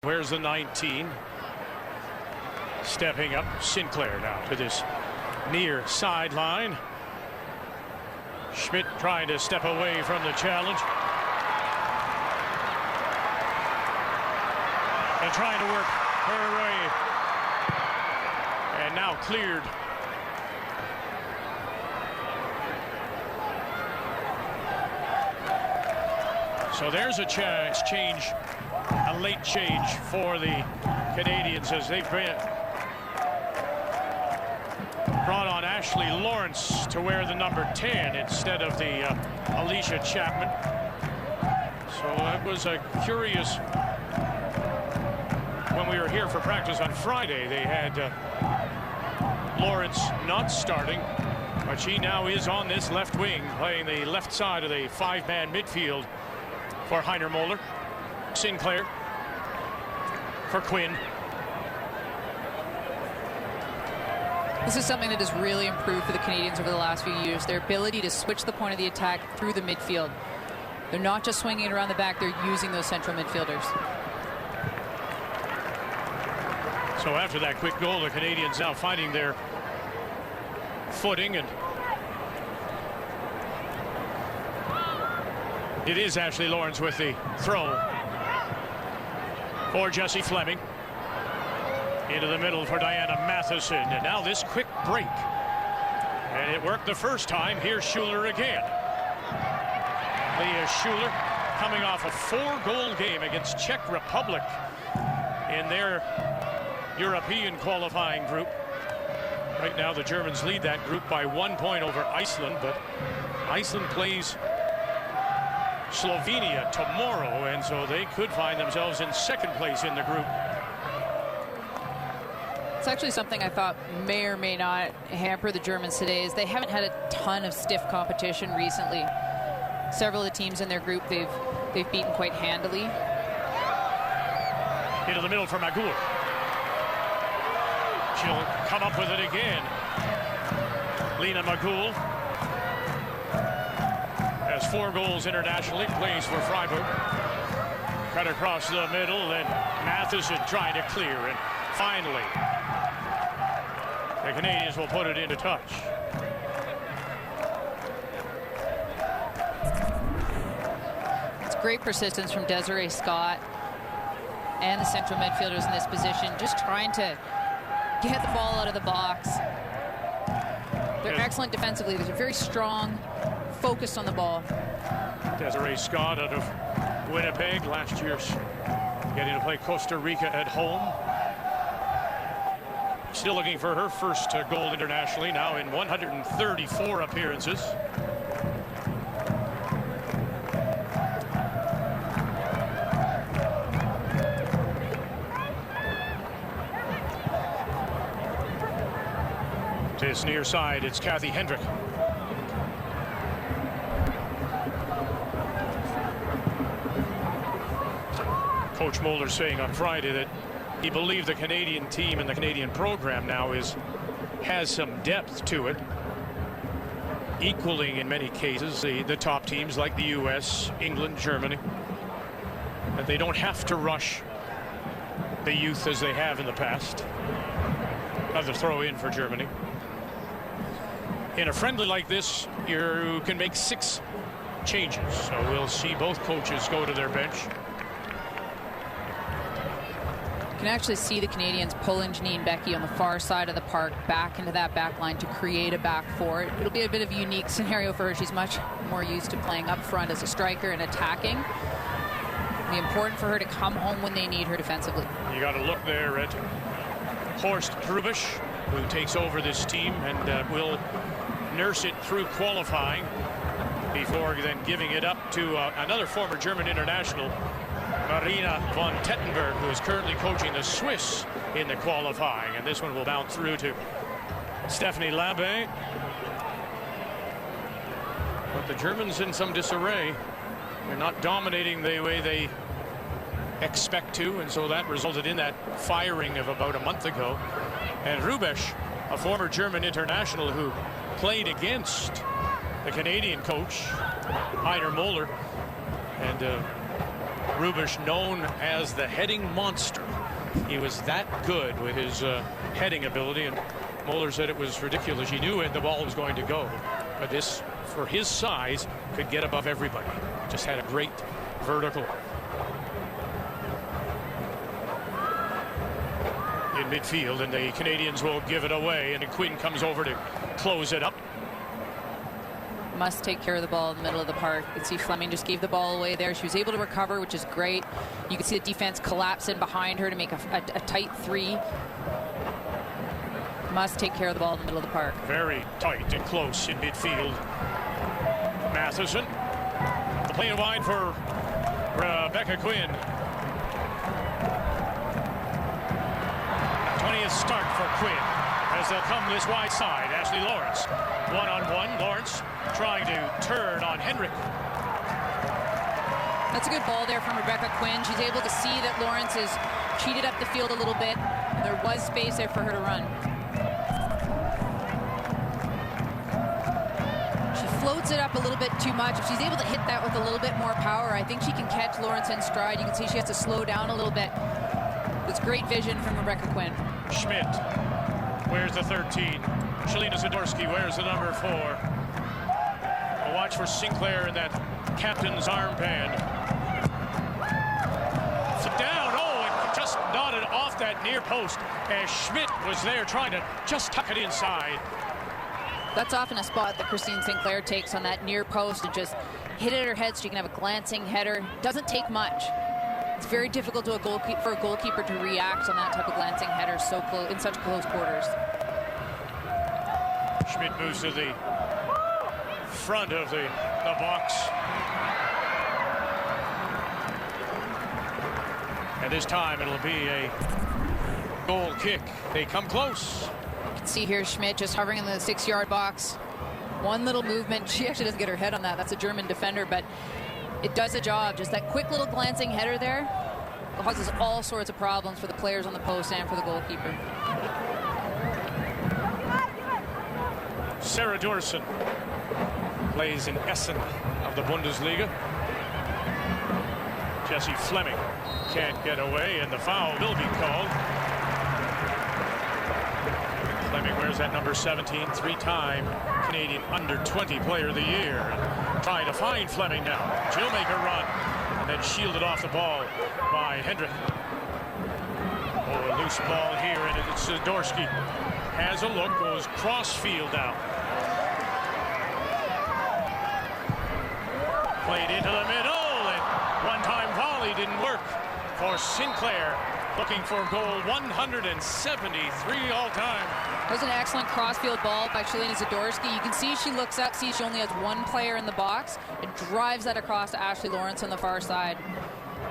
Where's the 19? Stepping up, Sinclair now to this near sideline. Schmidt trying to step away from the challenge. And trying to work her way. And now cleared. So there's a change, a late change for the Canadians as they've brought on Ashley Lawrence to wear the number 10 instead of the Alicia Chapman. So it was a curious, when we were here for practice on Friday, they had Lawrence not starting, but she now is on this left wing, playing the left side of the five-man midfield for Heiner Moeller. Sinclair for Quinn. This is something that has really improved for the Canadians over the last few years, their ability to switch the point of the attack through the midfield. They're not just swinging it around the back, they're using those central midfielders. So after that quick goal, the Canadians now finding their footing, and it is Ashley Lawrence with the throw for Jessie Fleming. Into the middle for Diana Matheson, and now this quick break. And it worked the first time. Here's Schuler again. Leah Schuler coming off a 4-goal game against Czech Republic in their European qualifying group. Right now the Germans lead that group by 1 point over Iceland, but Iceland plays Slovenia tomorrow, and so they could find themselves in second place in the group. It's actually something I thought may or may not hamper the Germans today, is they haven't had a ton of stiff competition recently. Several of the teams in their group they've beaten quite handily. Into the middle for Magur. She'll come up with it again. Lena Magur has 4 goals internationally, plays for Freiburg. Cut across the middle, and Matheson trying to clear, and finally the Canadians will put it into touch. It's great persistence from Desiree Scott and the central midfielders in this position, just trying to get the ball out of the box. They're excellent defensively. They're very strong, focused on the ball. Desiree Scott out of Winnipeg, last year's getting to play Costa Rica at home. Still looking for her first goal internationally, now in 134 appearances. To his near side, it's Kathy Hendrick. Coach Moeller saying on Friday that he believed the Canadian team and the Canadian program now has some depth to it, equaling in many cases the top teams like the US, England, Germany. That they don't have to rush the youth as they have in the past. Another throw in for Germany. In a friendly like this, you can make 6 changes, so we'll see both coaches go to their bench. You can actually see the Canadians pulling Janine Becky on the far side of the park back into that back line to create a back four. It'll be a bit of a unique scenario for her. She's much more used to playing up front as a striker and attacking. It'll be important for her to come home when they need her defensively. You got to look there at Horst Hrubisch, who takes over this team and will nurse it through qualifying before then giving it up to another former German international, Marina von Tettenberg, who is currently coaching the Swiss in the qualifying, and this one will bounce through to Stephanie Labbe. But the Germans in some disarray. They're not dominating the way they expect to, and so that resulted in that firing of about a month ago. And Hrubisch, a former German international who played against the Canadian coach, Heiner Moeller, and Perubish, known as the heading monster. He was that good with his heading ability, and Moeller said it was ridiculous. He knew the ball was going to go, but this, for his size, could get above everybody. Just had a great vertical. In midfield, and the Canadians will give it away, and Quinn comes over to close it up. Must take care of the ball in the middle of the park. You can see Fleming just gave the ball away there. She was able to recover, which is great. You can see the defense collapse in behind her to make a tight three. Must take care of the ball in the middle of the park. Very tight and close in midfield. Matheson. The play wide for Rebecca Quinn. 20th start for Quinn as they'll come this wide side. Ashley Lawrence. One-on-one. Lawrence trying to turn on Hendrick. That's a good ball there from Rebecca Quinn. She's able to see that Lawrence is cheated up the field a little bit. There was space there for her to run. She floats it up a little bit too much. If she's able to hit that with a little bit more power, I think she can catch Lawrence in stride. You can see she has to slow down a little bit. It's great vision from Rebecca Quinn. Schmidt wears the 13. Shalina Zadorsky wears the number 4. A watch for Sinclair in that captain's armband. Down, oh, it just nodded off that near post as Schmidt was there trying to just tuck it inside. That's often a spot that Christine Sinclair takes on that near post and just hit it at her head so she can have a glancing header. Doesn't take much. It's very difficult to for a goalkeeper to react on that type of glancing header so close in such close quarters. Schmidt moves to the front of the box. And this time it'll be a goal kick. They come close. You can see here Schmidt just hovering in the 6-yard box. One little movement. She actually doesn't get her head on that. That's a German defender, but it does a job. Just that quick little glancing header there causes all sorts of problems for the players on the post and for the goalkeeper. Sarah Dorson plays in Essen of the Bundesliga. Jessie Fleming can't get away, and the foul will be called. Fleming wears that number 17, 3-time Canadian under-20 player of the year. Trying to find Fleming now. She'll make a run, and then shielded off the ball by Hendrick. Oh, a loose ball here, and it's Zadorsky. Has a look, goes cross-field now. Played into the middle, and one-time volley didn't work for Sinclair, looking for goal 173 all-time. That was an excellent crossfield ball by Shalina Zadorsky. You can see she looks up, sees she only has one player in the box, and drives that across to Ashley Lawrence on the far side.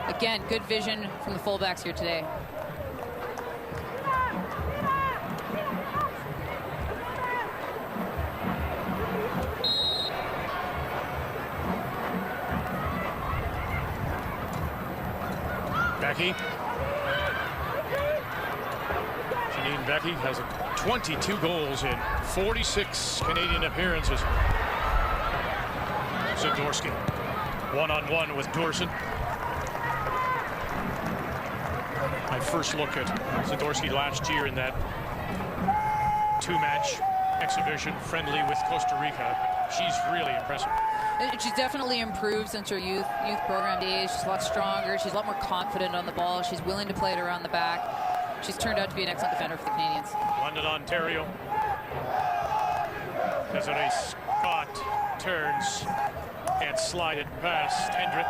Again, good vision from the fullbacks here today. Becky. Janine Becky has 22 goals in 46 Canadian appearances. Zadorsky one-on-one with Dorson. My first look at Zadorsky last year in that 2-match exhibition friendly with Costa Rica. She's really impressive. She's definitely improved since her youth program days. She's a lot stronger. She's a lot more confident on the ball. She's willing to play it around the back. She's turned out to be an excellent defender for the Canadians. London, Ontario. Desiree Scott turns and slide it past Hendrick.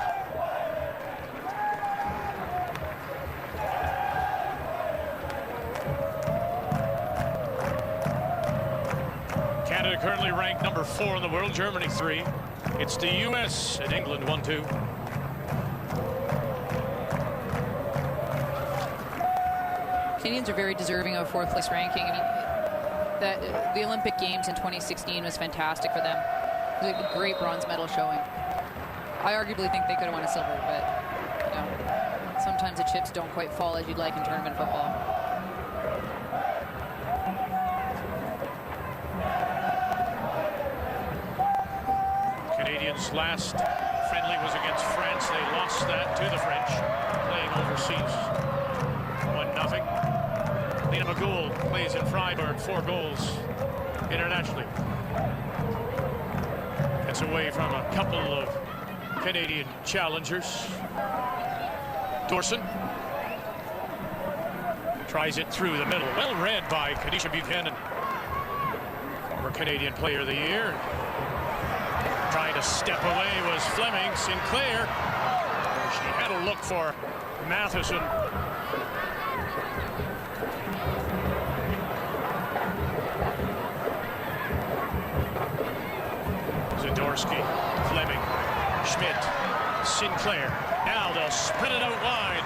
Canada currently ranked number 4 in the world, Germany 3. It's the U.S. and England 1-2. Canadians are very deserving of a 4th place ranking. I mean, the Olympic Games in 2016 was fantastic for them. It was a great bronze medal showing. I arguably think they could have won a silver, but you know, sometimes the chips don't quite fall as you'd like in tournament football. Canadians' last friendly was against France. They lost that to the French, playing overseas. 1-0. Lena McGould plays in Freiburg, 4 goals internationally. Gets away from a couple of Canadian challengers. Dorson tries it through the middle. Well read by Kadisha Buchanan, former Canadian Player of the Year. Trying to step away was Fleming. Sinclair. She had a look for Matheson. Zadorsky, Fleming, Schmidt, Sinclair. Now they'll spin it out wide.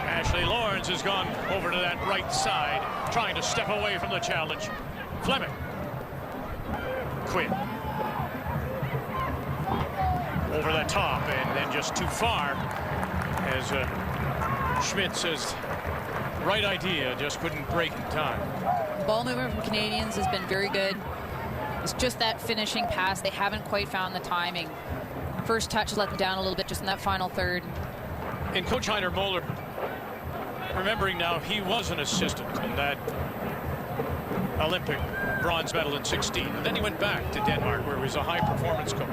Ashley Lawrence has gone over to that right side, trying to step away from the challenge. Fleming. Quinn. Over the top, and then just too far, as Schmidt says, right idea, just couldn't break in time. Ball movement from Canadians has been very good. It's just that finishing pass. They haven't quite found the timing. First touch has let them down a little bit just in that final third. And Coach Heiner Moeller, remembering now, he was an assistant in that Olympic bronze medal in 16. And then he went back to Denmark, where he was a high-performance coach.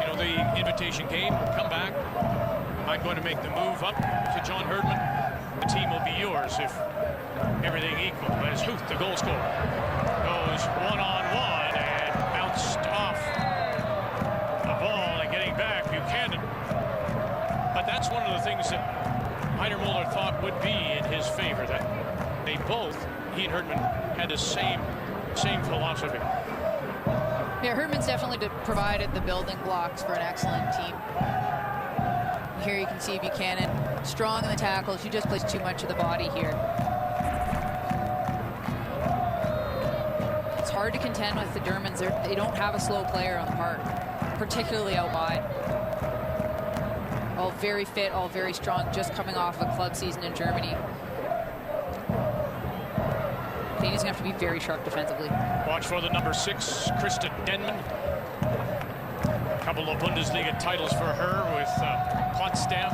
You know, the invitation came, come back. I'm going to make the move up to John Herdman. The team will be yours if everything equal. As Huth, the goal scorer, goes one-on-one and bounced off the ball and getting back Buchanan. But that's one of the things that Heiner Moeller thought would be in his favor, that they both, he and Herdman, had the same philosophy. Yeah, Herdman's definitely provided the building blocks for an excellent team. Here you can see Buchanan strong in the tackles. She just plays too much of the body here. It's hard to contend with the Germans. They don't have a slow player on the park, particularly out wide. All very fit, all very strong, just coming off a club season in Germany. Canadians gonna have to be very sharp defensively. Watch for the number 6, Krista Denman. A couple of Bundesliga titles for her with Potsdam.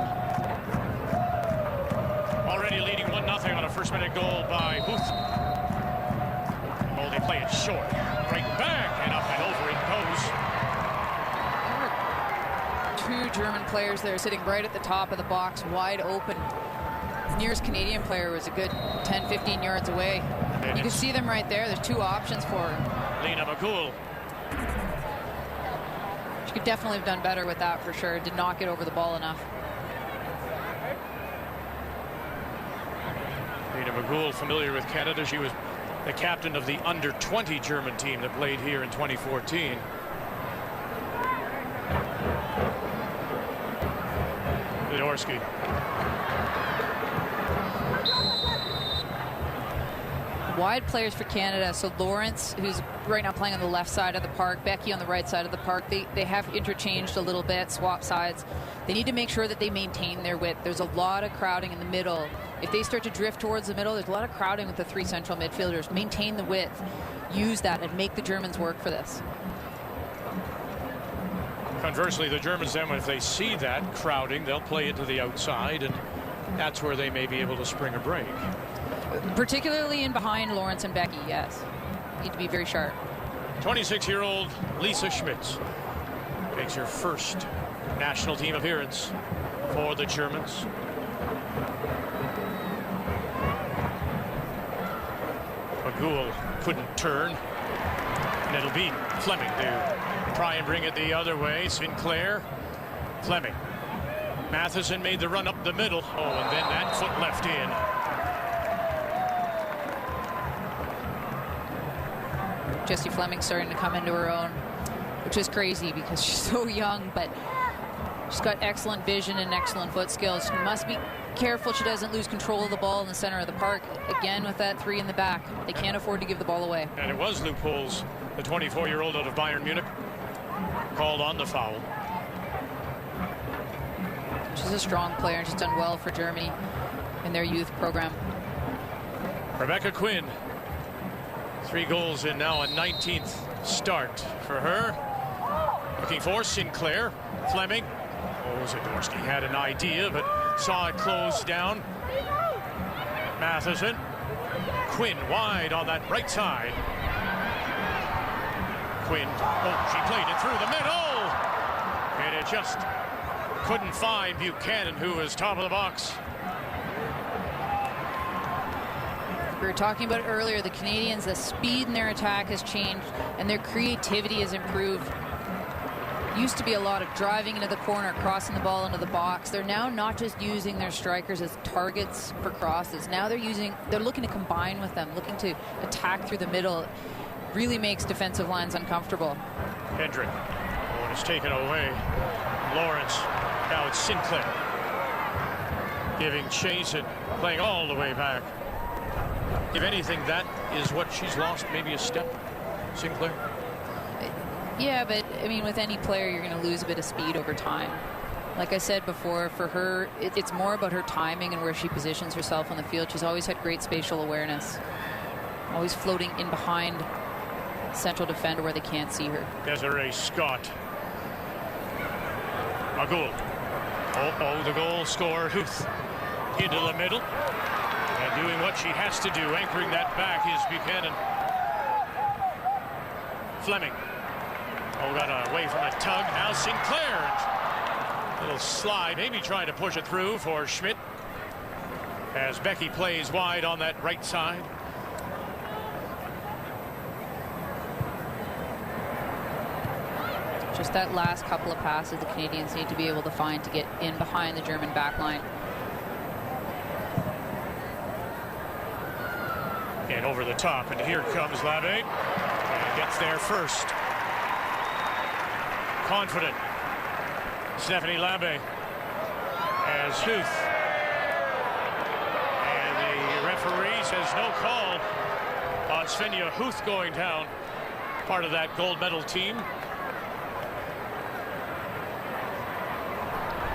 Already leading 1-0 on a first-minute goal by Huth. Oh, they play it short. Right back and up and over it goes. There were 2 German players there sitting right at the top of the box, wide open. The nearest Canadian player was a good 10-15 yards away. You can see them right there. There's 2 options for her. Lena McGould. She could definitely have done better with that for sure. Did not get over the ball enough. Lena McGould, familiar with Canada. She was the captain of the under-20 German team that played here in 2014. Zadorsky. Wide players for Canada. So Lawrence, who's right now playing on the left side of the park, Becky on the right side of the park. They have interchanged a little bit, swap sides. They need to make sure that they maintain their width. There's a lot of crowding in the middle. If they start to drift towards the middle, there's a lot of crowding with the 3 central midfielders. Maintain the width. Use that and make the Germans work for this. Conversely, the Germans then, if they see that crowding, they'll play it to the outside, and that's where they may be able to spring a break. Particularly in behind Lawrence and Becky, yes. Need to be very sharp. 26-year-old Lisa Schmitz makes her first national team appearance for the Germans. McGould couldn't turn, and it'll be Fleming to try and bring it the other way. Sinclair, Fleming. Matheson made the run up the middle. Oh, and then that foot left in. Jessie Fleming starting to come into her own, which is crazy because she's so young, but she's got excellent vision and excellent foot skills. She must be careful she doesn't lose control of the ball in the center of the park. Again, with that 3 in the back, they can't afford to give the ball away. And it was loopholes. The 24-year-old out of Bayern Munich called on the foul. She's a strong player, and she's done well for Germany in their youth program. Rebecca Quinn, 3 goals in now, a 19th start for her. Looking for Sinclair. Fleming. Oh, Zadorsky had an idea, but saw it close down. Matheson. Quinn wide on that right side. Quinn, oh, she played it through the middle. And it just couldn't find Buchanan, who was top of the box. We were talking about it earlier, the Canadians, the speed in their attack has changed and their creativity has improved. Used to be a lot of driving into the corner, crossing the ball into the box. They're now not just using their strikers as targets for crosses. Now they're looking to combine with them, looking to attack through the middle. It really makes defensive lines uncomfortable. Hendrick. Oh, it's taken away. Lawrence. Now it's Sinclair. Giving chase and playing all the way back. If anything, that is what she's lost, maybe a step, Sinclair. Yeah, but I mean, with any player, you're going to lose a bit of speed over time. Like I said before, for her, it's more about her timing and where she positions herself on the field. She's always had great spatial awareness, always floating in behind central defender where they can't see her. Desiree Scott. A goal. Oh, the goal scorer, Huth, into the middle. And doing what she has to do, anchoring that back is Buchanan. Fleming. Oh, got away from a tug. Now Sinclair. Little slide, maybe trying to push it through for Schmidt. As Becky plays wide on that right side. Just that last couple of passes the Canadians need to be able to find to get in behind the German back line. And over the top, and here comes Labbe. And gets there first. Confident. Stephanie Labbe as Huth. And the referee says no call on Svenja Huth going down. Part of that gold medal team.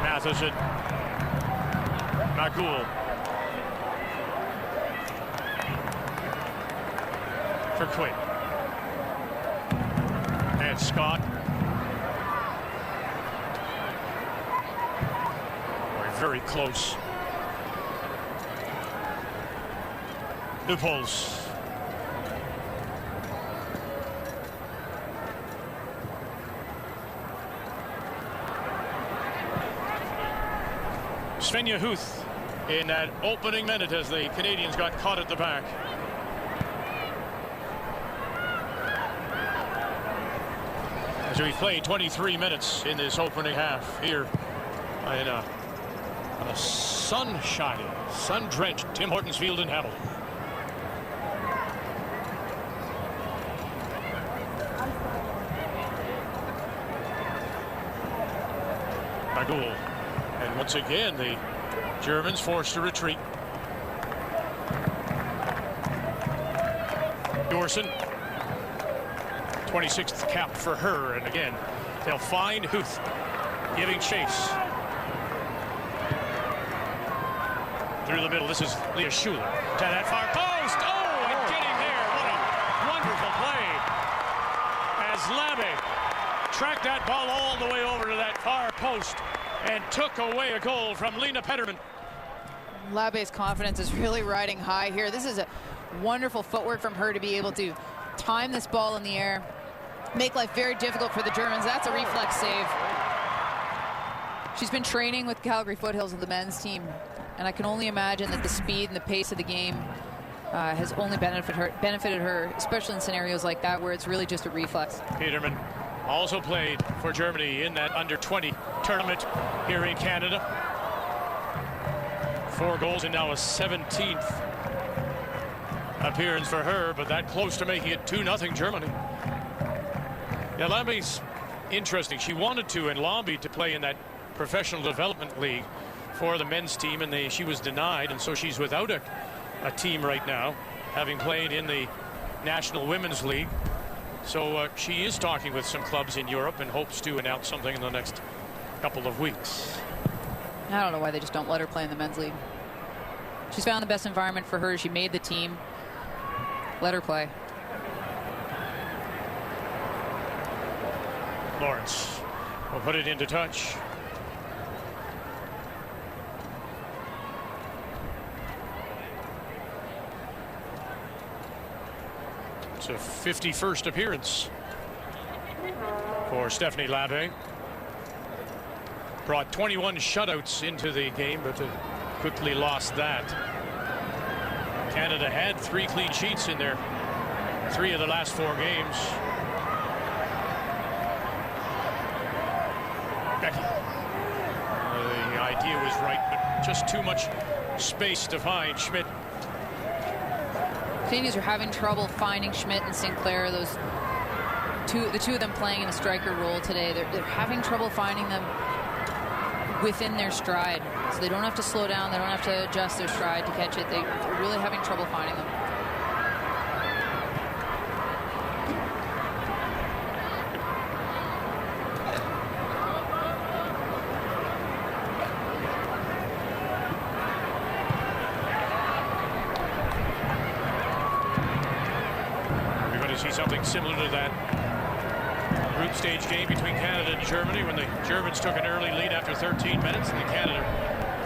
Matheson. Magul. For Quinn. And Scott. Very close. Loopholes. Svenja Huth in that opening minute as the Canadians got caught at the back. As we played 23 minutes in this opening half here in a sunshiny, sun-drenched Tim Hortons Field in Hamilton. Magul. And once again, the Germans forced to retreat. Dorson. 26th cap for her. And again, they'll find Huth giving chase. Through the middle, this is Leah Schuler to that far post. Oh, and getting there. What a wonderful play. As Labbe tracked that ball all the way over to that far post and took away a goal from Lena Petterman. Labbe's confidence is really riding high here. This is a wonderful footwork from her to be able to time this ball in the air, make life very difficult for the Germans. That's a reflex save. She's been training with Calgary Foothills of the men's team, and I can only imagine that the speed and the pace of the game has only benefited her, especially in scenarios like that where it's really just a reflex. Peterman also played for Germany in that under-20 tournament here in Canada. 4 goals and now a 17th appearance for her, but that close to making it 2-0 Germany. Yeah, Lambe's interesting. She wanted to and lobbied to play in that professional development league for the men's team, and she was denied, and so she's without a team right now, having played in the National Women's League. So she is talking with some clubs in Europe and hopes to announce something in the next couple of weeks. I don't know why they just don't let her play in the men's league. She's found the best environment for her. She made the team. Let her play. Lawrence will put it into touch. It's a 51st appearance for Stephanie Labbe. Brought 21 shutouts into the game, but quickly lost that. Canada had 3 clean sheets in their 3 of the last 4 games. Becky. The idea was right, but just too much space to find Schmidt. Canadians are having trouble finding Schmidt and Sinclair. The two of them playing in a striker role today. They're having trouble finding them within their stride. So they don't have to slow down. They don't have to adjust their stride to catch it. They're really having trouble finding them. See something similar to that group stage game between Canada and Germany when the Germans took an early lead after 13 minutes and then Canada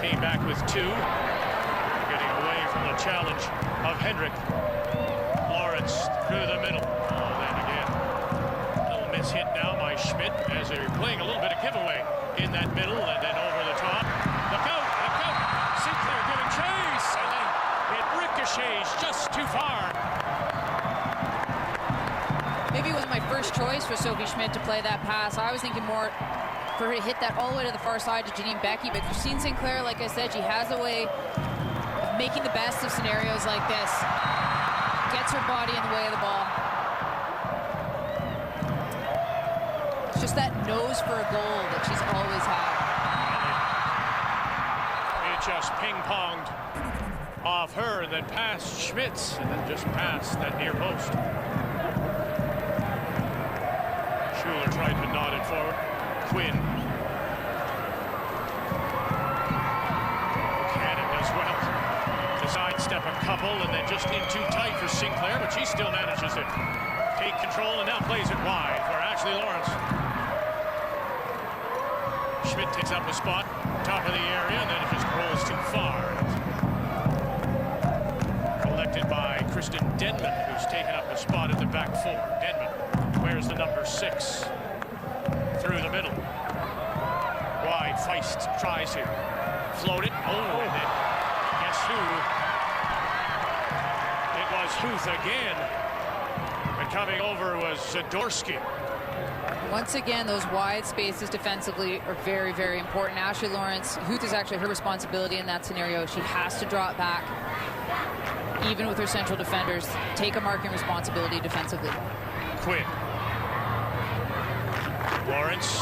came back with 2, getting away from the challenge of Hendrick. Lawrence through the middle. Oh, then again, a little miss hit now by Schmidt as they're playing a little bit of giveaway in that middle and then over the top. Look out, look out! Sinclair giving chase and then it ricochets just too far. Maybe it was my first choice for Sophie Schmidt to play that pass. I was thinking more for her to hit that all the way to the far side to Janine Becky, but Christine Sinclair, like I said, she has a way of making the best of scenarios like this. Gets her body in the way of the ball. It's just that nose for a goal that she's always had. It just ping-ponged off her and then past Schmitz and then just past that near post. Schuler tried to nod it forward. Quinn. Cannon does well to sidestep a couple and then just in too tight for Sinclair, but she still manages to take control and now plays it wide for Ashley Lawrence. Schmidt takes up a spot, top of the area, and then it just rolls too far. Collected by Kristen Denman, who's taken up a spot at the back 4. Denman. Where's the number 6? Through the middle. Wide, Feist tries to float it. Oh, and then guess who? It was Huth again. And coming over was Zadorsky. Once again, those wide spaces defensively are very, very important. Ashley Lawrence, Huth is actually her responsibility in that scenario. She has to drop back, even with her central defenders, take a marking responsibility defensively. Quinn. Lawrence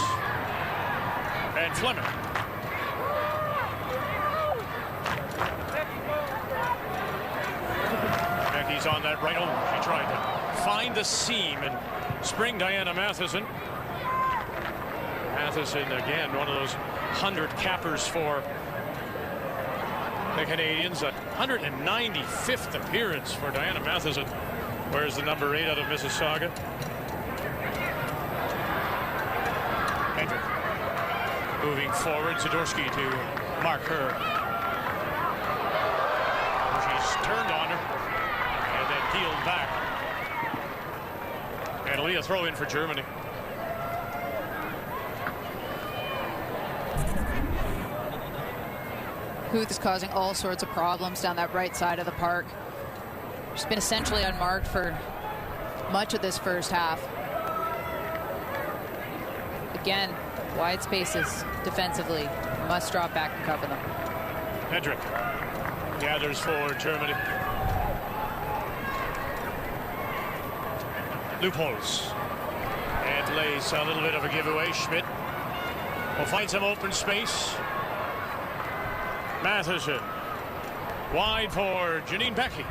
and Fleming. Becky's on that right. Oh, she tried to find the seam and spring Diana Matheson. Matheson again, one of those 100 cappers for the Canadians. A 195th appearance for Diana Matheson. Where's the number 8 out of Mississauga? Moving forward, Zadorsky to mark her. She's turned on her and then peeled back. And it'll be a throw in for Germany. Huth is causing all sorts of problems down that right side of the park. She's been essentially unmarked for much of this first half. Again, wide spaces defensively. Must drop back and cover them. Hendrick gathers for Germany. Loopholes. And lays a little bit of a giveaway. Schmidt will find some open space. Matheson. Wide for Janine Becky.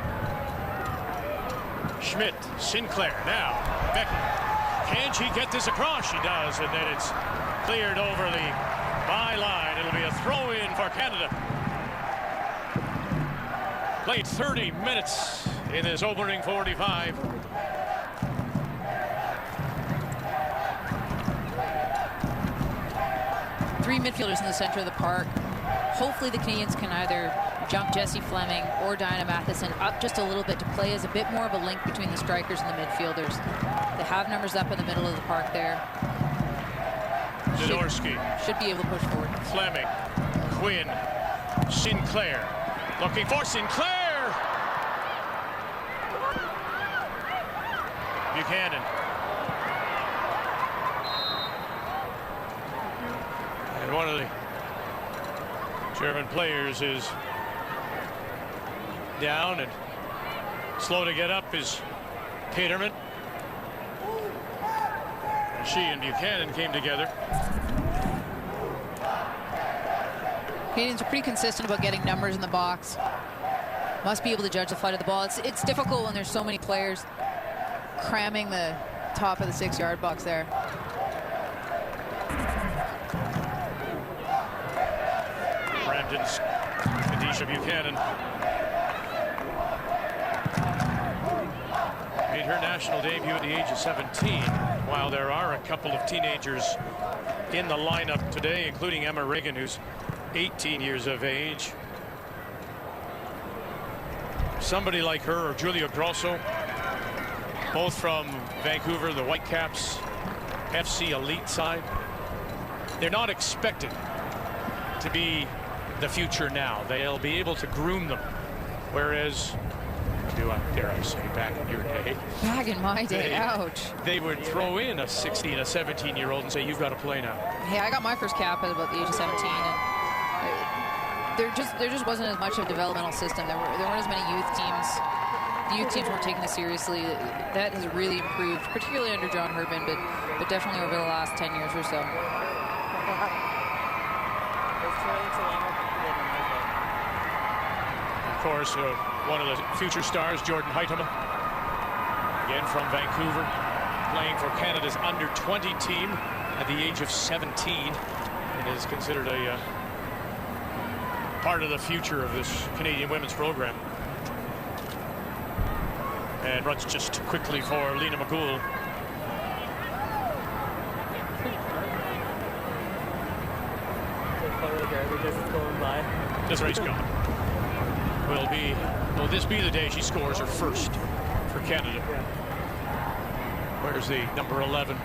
Schmidt, Sinclair, now Becky. Can she get this across? She does, and then it's cleared over the byline. It'll be a throw-in for Canada. Played 30 minutes in this opening 45. three midfielders in the center of the park. Hopefully the Canadians can either jump Jessie Fleming or Diana Matheson up just a little bit to play as a bit more of a link between the strikers and the midfielders. They have numbers up in the middle of the park there. Zadorsky. Should be able to push forward. Fleming. Quinn. Sinclair. Looking for Sinclair. Buchanan. And one of the German players is down, and slow to get up is Peterman. And she and Buchanan came together. Canadians are pretty consistent about getting numbers in the box. Must be able to judge the flight of the ball. It's difficult when there's so many players cramming the top of the 6-yard box there. Brampton's Kadisha Buchanan made her national debut at the age of 17. While there are a couple of teenagers in the lineup today, including Emma Regan, who's 18 years of age. Somebody like her, or Julia Grosso, both from Vancouver, the Whitecaps FC elite side. They're not expected to be the future now. They'll be able to groom them, whereas, dare I say, back in your day, Back in my day, ouch. They would throw in a 16, a 17-year-old and say, you've got to play now. Hey, I got my first cap at about the age of 17, and there just wasn't as much of a developmental system. There weren't as many youth teams. The youth teams weren't taking it seriously. That has really improved, particularly under John Herdman, but definitely over the last 10 years or so. Of course, one of the future stars, Jordan Heitema, again from Vancouver, playing for Canada's under-20 team at the age of 17, and is considered a part of the future of this Canadian women's program. And runs just quickly for Lena McGould. This race gone. Will this be the day she scores her first for Canada? Where's the number 11?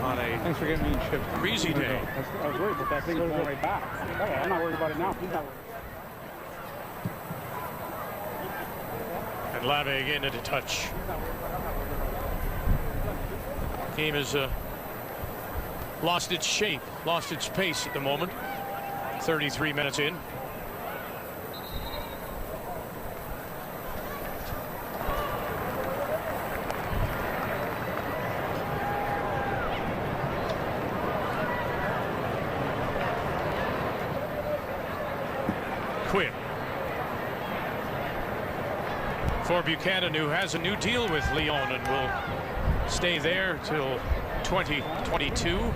On Thanks for getting me in shift. breezy day. I was worried about that thing going right back. I'm not worried about it now. He's not worried. And Lave again into touch. Game has lost its shape, lost its pace at the moment. 33 minutes in. Quinn. For Buchanan, who has a new deal with Lyon and will stay there till 2022.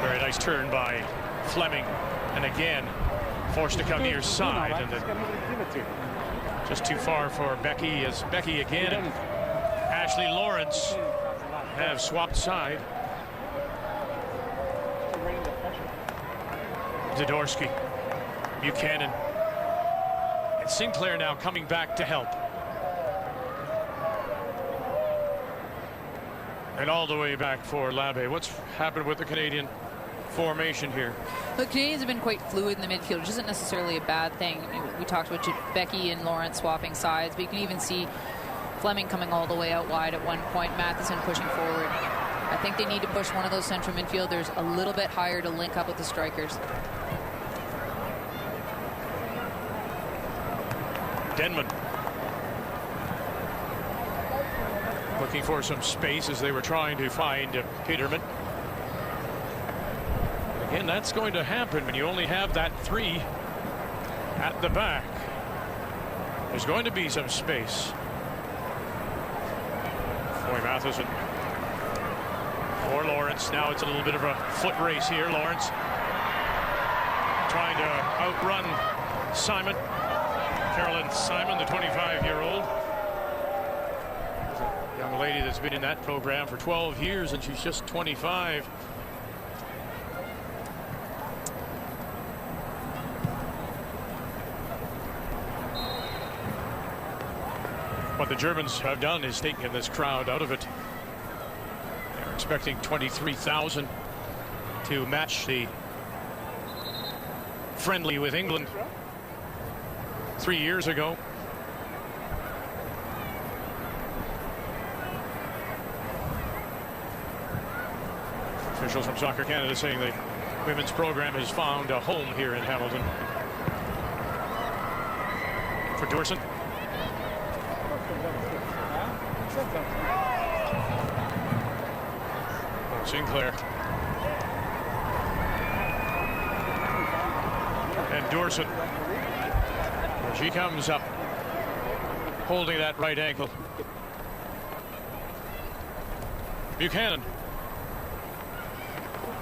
Very nice turn by Fleming, and again forced to come near side, and then just too far for Becky, as Becky again and Ashley Lawrence have swapped side. Zadorsky, Buchanan, and Sinclair now coming back to help. And all the way back for Labe. What's happened with the Canadian formation here? The Canadians have been quite fluid in the midfield, which isn't necessarily a bad thing. We talked about Becky and Lawrence swapping sides, but you can even see Fleming coming all the way out wide at one point, Matheson pushing forward. I think they need to push one of those central midfielders a little bit higher to link up with the strikers. Denman looking for some space as they were trying to find Peterman. Again, that's going to happen when you only have that 3 at the back. There's going to be some space. Boy, Matheson or Lawrence. Now it's a little bit of a foot race here. Lawrence trying to outrun Simon. Carolyn Simon, the 25-year-old. Young lady that's been in that program for 12 years, and she's just 25. What the Germans have done is taken this crowd out of it. They're expecting 23,000 to match the friendly with England 3 years ago. Officials from Soccer Canada saying the women's program has found a home here in Hamilton. For Dorson. Sinclair. And Dorson. She comes up holding that right ankle. Buchanan.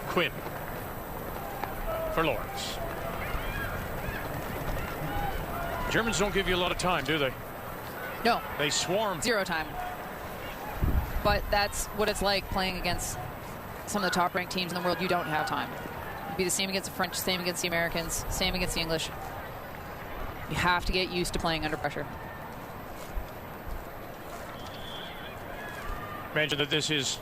Quinn for Lawrence. Germans don't give you a lot of time, do they? No. They swarm. Zero time. But that's what it's like playing against some of the top-ranked teams in the world. You don't have time. It'd be the same against the French, same against the Americans, same against the English. You have to get used to playing under pressure. Mention that this is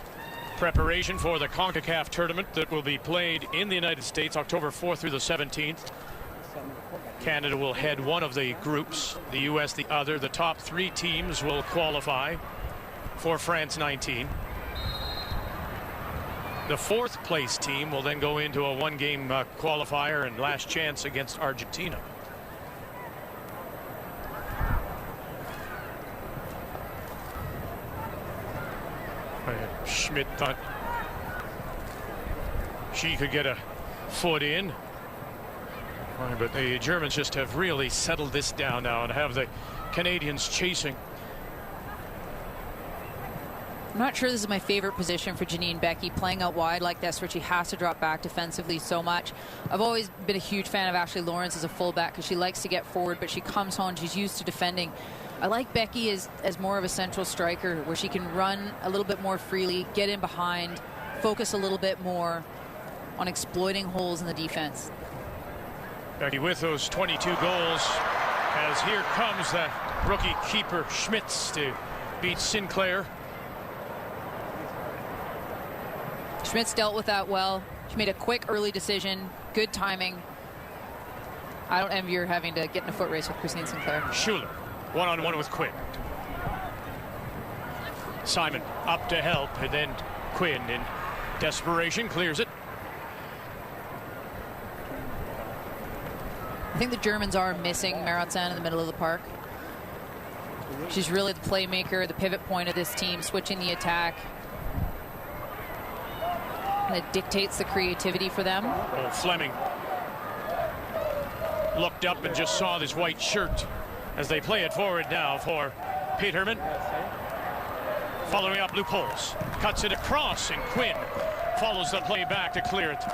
preparation for the CONCACAF tournament that will be played in the United States October 4th through the 17th. Canada will head one of the groups, the U.S. the other. The top 3 teams will qualify for France 19. The 4th place team will then go into a 1-game qualifier and last chance against Argentina. Schmidt thought she could get a foot in. But the Germans just have really settled this down now and have the Canadians chasing. I'm not sure this is my favorite position for Janine Beckie, playing out wide like this where she has to drop back defensively so much. I've always been a huge fan of Ashley Lawrence as a fullback because she likes to get forward, but she comes home, she's used to defending. I like Beckie as more of a central striker where she can run a little bit more freely, get in behind, focus a little bit more on exploiting holes in the defense. Beckie with those 22 goals, as here comes the rookie keeper Schmitz to beat Sinclair. Schmitz dealt with that well. She made a quick early decision, good timing. I don't envy her having to get in a foot race with Christine Sinclair. Schuler, one-on-one with Quinn. Simon up to help, and then Quinn in desperation clears it. I think the Germans are missing Marotzan in the middle of the park. She's really the playmaker, the pivot point of this team, switching the attack. And it dictates the creativity for them. Oh, Fleming looked up and just saw this white shirt as they play it forward now for Peterman. Following up loopholes, cuts it across, and Quinn follows the play back to clear it.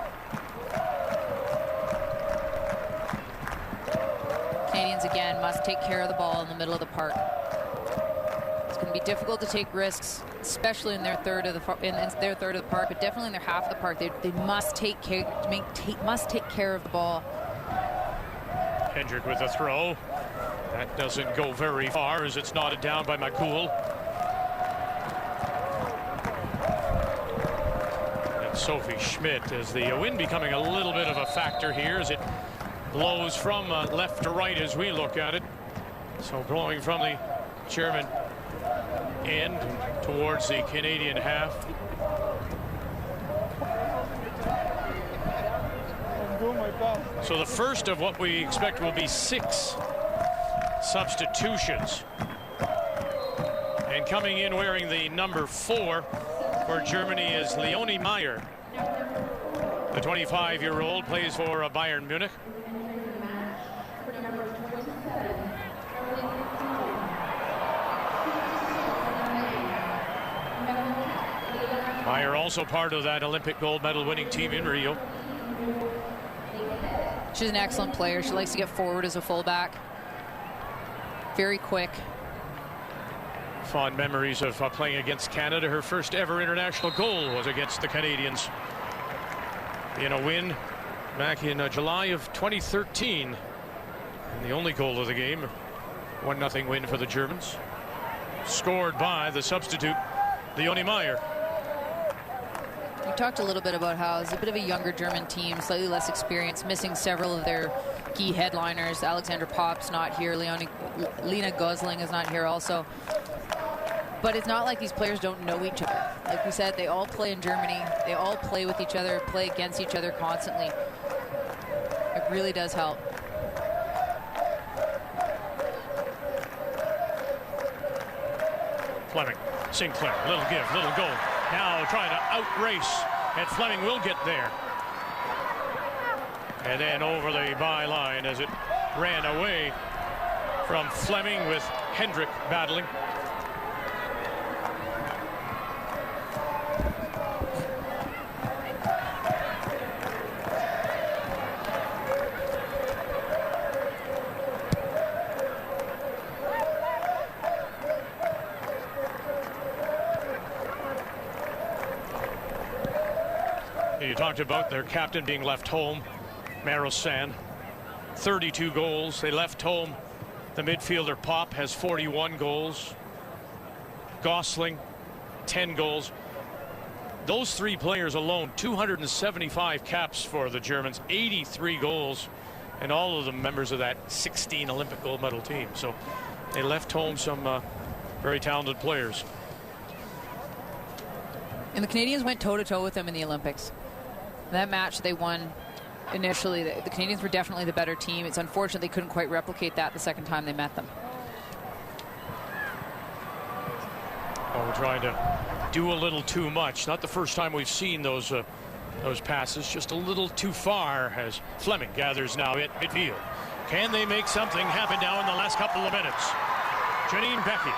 Canadians again must take care of the ball in the middle of the park. It's going to be difficult to take risks, especially in their third of the park, but definitely in their half of the park. They must take care of the ball. Hendrick with a throw. That doesn't go very far as it's knotted down by McCool. And Sophie Schmidt, as the wind becoming a little bit of a factor here as it blows from left to right as we look at it. So blowing from the German end towards the Canadian half. So the first of what we expect will be 6 substitutions. And coming in wearing the number 4 for Germany is Leonie Meyer. The 25-year-old plays for Bayern Munich. Meyer also part of that Olympic gold medal winning team in Rio. She's an excellent player. She likes to get forward as a fullback. very quick. Fond memories of playing against Canada. Her first ever international goal was against the Canadians in a win back in July of 2013. And the only goal of the game, 1-0 win for the Germans, scored by the substitute Leonie Meyer. We talked a little bit about how it's a bit of a younger German team, slightly less experienced, missing several of their key headliners. Alexandra Popp's not here. Lena Gosling is not here also. But it's not like these players don't know each other. Like we said, they all play in Germany. They all play with each other, play against each other constantly. It really does help. Fleming, Sinclair, little give, little go. Now trying to outrace, and Fleming will get there. And then over the byline as it ran away from Fleming with Hendrick battling. You talked about their captain being left home, Marosan. 32 goals. They left home. The midfielder Pop has 41 goals. Gosling, 10 goals. Those three players alone, 275 caps for the Germans, 83 goals, and all of them members of that 16 Olympic gold medal team. So they left home some very talented players. And the Canadians went toe-to-toe with them in the Olympics. That match they won initially, the Canadians were definitely the better team. It's unfortunate they couldn't quite replicate that the second time they met them. Oh, we're trying to do a little too much. Not the first time we've seen those passes, just a little too far as Fleming gathers now at midfield. Can they make something happen now in the last couple of minutes? Janine Becky.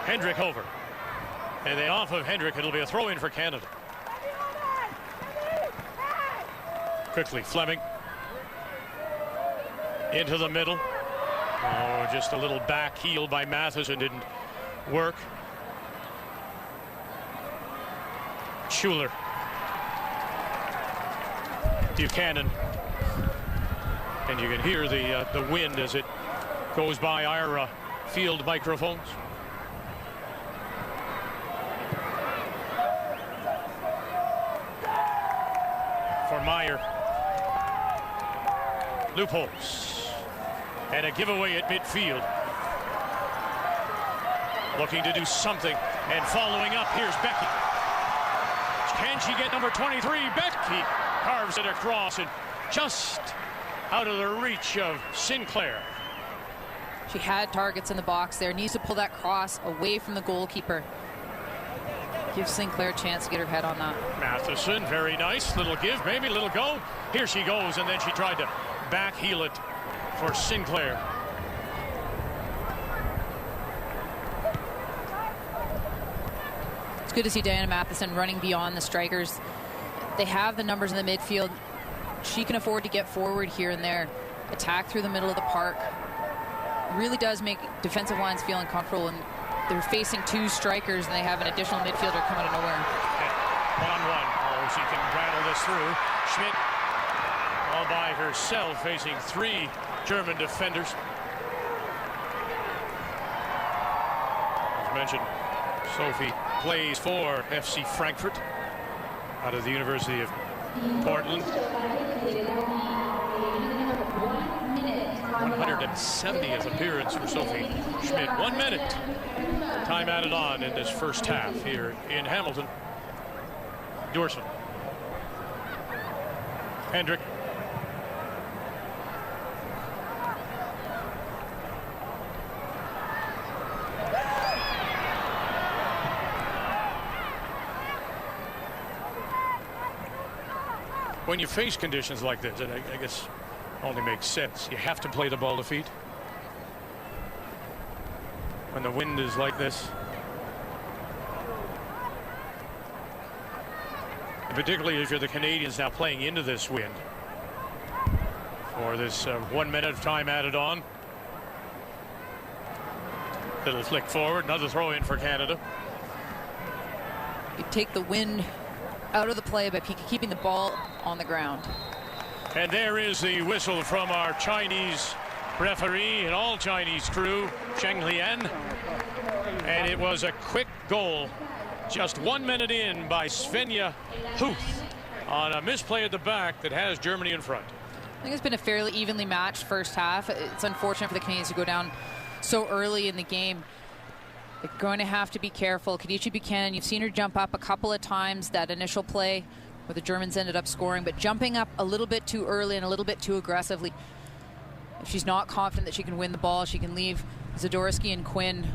Hendrick over. And then off of Hendrick, it'll be a throw-in for Canada. Quickly, Fleming. Into the middle. Oh, just a little back heel by Matheson didn't work. Schuler. Buchanan. And you can hear the wind as it goes by our field microphones. For Meyer. Loopholes. And a giveaway at midfield. Looking to do something. And following up, here's Becky. Can she get number 23? Becky carves it across and just out of the reach of Sinclair. She had targets in the box there. Needs to pull that cross away from the goalkeeper. Give Sinclair a chance to get her head on that. Matheson, very nice. Little give, maybe a little go. Here she goes, and then she tried to back heel it for Sinclair. It's good to see Diana Matheson running beyond the strikers. They have the numbers in the midfield. She can afford to get forward here and there. Attack through the middle of the park. Really does make defensive lines feel uncomfortable, and they're facing two strikers, and they have an additional midfielder come out of nowhere. One-on-one. Oh, she can rattle this through. Schmidt all by herself, facing three German defenders. As mentioned, Sophie plays for FC Frankfurt out of the University of Portland. 170th appearance for Sophie Schmidt. 1 minute. Time added on in this first half here in Hamilton. Dorson. Hendrick. When you face conditions like this, and I guess only makes sense, you have to play the ball to feet. When the wind is like this. And particularly if you're the Canadians now playing into this wind. For this 1 minute of time added on. Little flick forward, another throw in for Canada. You take the wind out of the play by keeping the ball on the ground. And there is the whistle from our Chinese referee and all Chinese crew, Cheng Lian. And it was a quick goal, just 1 minute in by Svenja Huth on a misplay at the back that has Germany in front. I think it's been a fairly evenly matched first half. It's unfortunate for the Canadians to go down so early in the game. They're going to have to be careful. Khadija Buchanan, you've seen her jump up a couple of times, that initial play where the Germans ended up scoring, but jumping up a little bit too early and a little bit too aggressively. If she's not confident that she can win the ball, she can leave Zadorsky and Quinn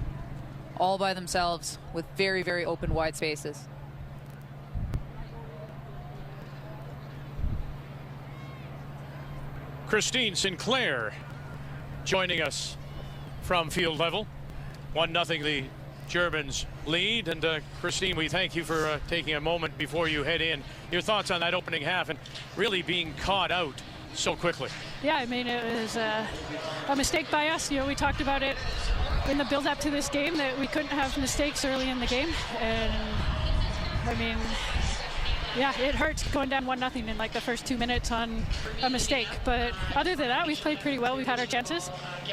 all by themselves with very, very open, wide spaces. Christine Sinclair joining us from field level. 1-0 the Germans lead. And Christine, we thank you for taking a moment before you head in. Your thoughts on that opening half and really being caught out so quickly? Yeah, I mean, it was a mistake by us. You know, we talked about it in the build-up to this game, that we couldn't have mistakes early in the game. And, I mean, yeah, it hurts going down 1-0 in like the first 2 minutes on a mistake. But other than that, we've played pretty well. We've had our chances,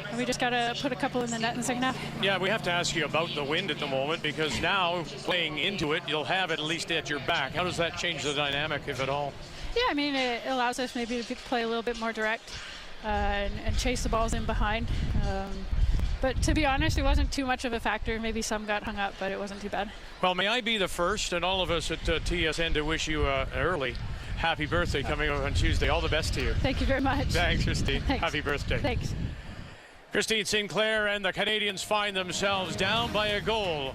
and we just got to put a couple in the net in the second half. Yeah, we have to ask you about the wind at the moment, because now playing into it, you'll have it at least at your back. How does that change the dynamic, if at all? Yeah, I mean, it allows us maybe to play a little bit more direct and chase the balls in behind. But to be honest, it wasn't too much of a factor. Maybe some got hung up, but it wasn't too bad. Well, may I be the first and all of us at TSN to wish you an early happy birthday coming up on Tuesday. All the best to you. Thank you very much. Thanks, Christine. Thanks. Happy birthday. Thanks. Christine Sinclair and the Canadians find themselves down by a goal.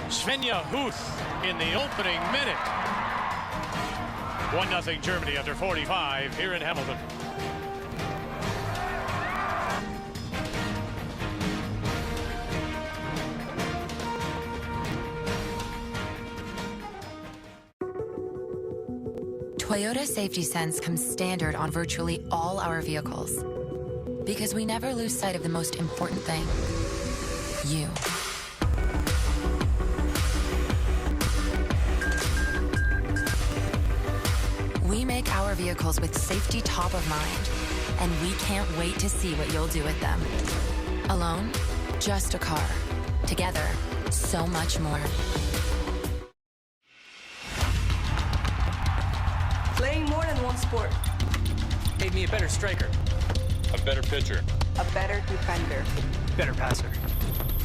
Svenja Huth in the opening minute. 1-0 Germany after 45 here in Hamilton. Toyota Safety Sense comes standard on virtually all our vehicles, because we never lose sight of the most important thing: you. We make our vehicles with safety top of mind, and we can't wait to see what you'll do with them. Alone, just a car. Together, so much more. Playing more than one sport made me a better striker, a better pitcher, a better defender. better passer.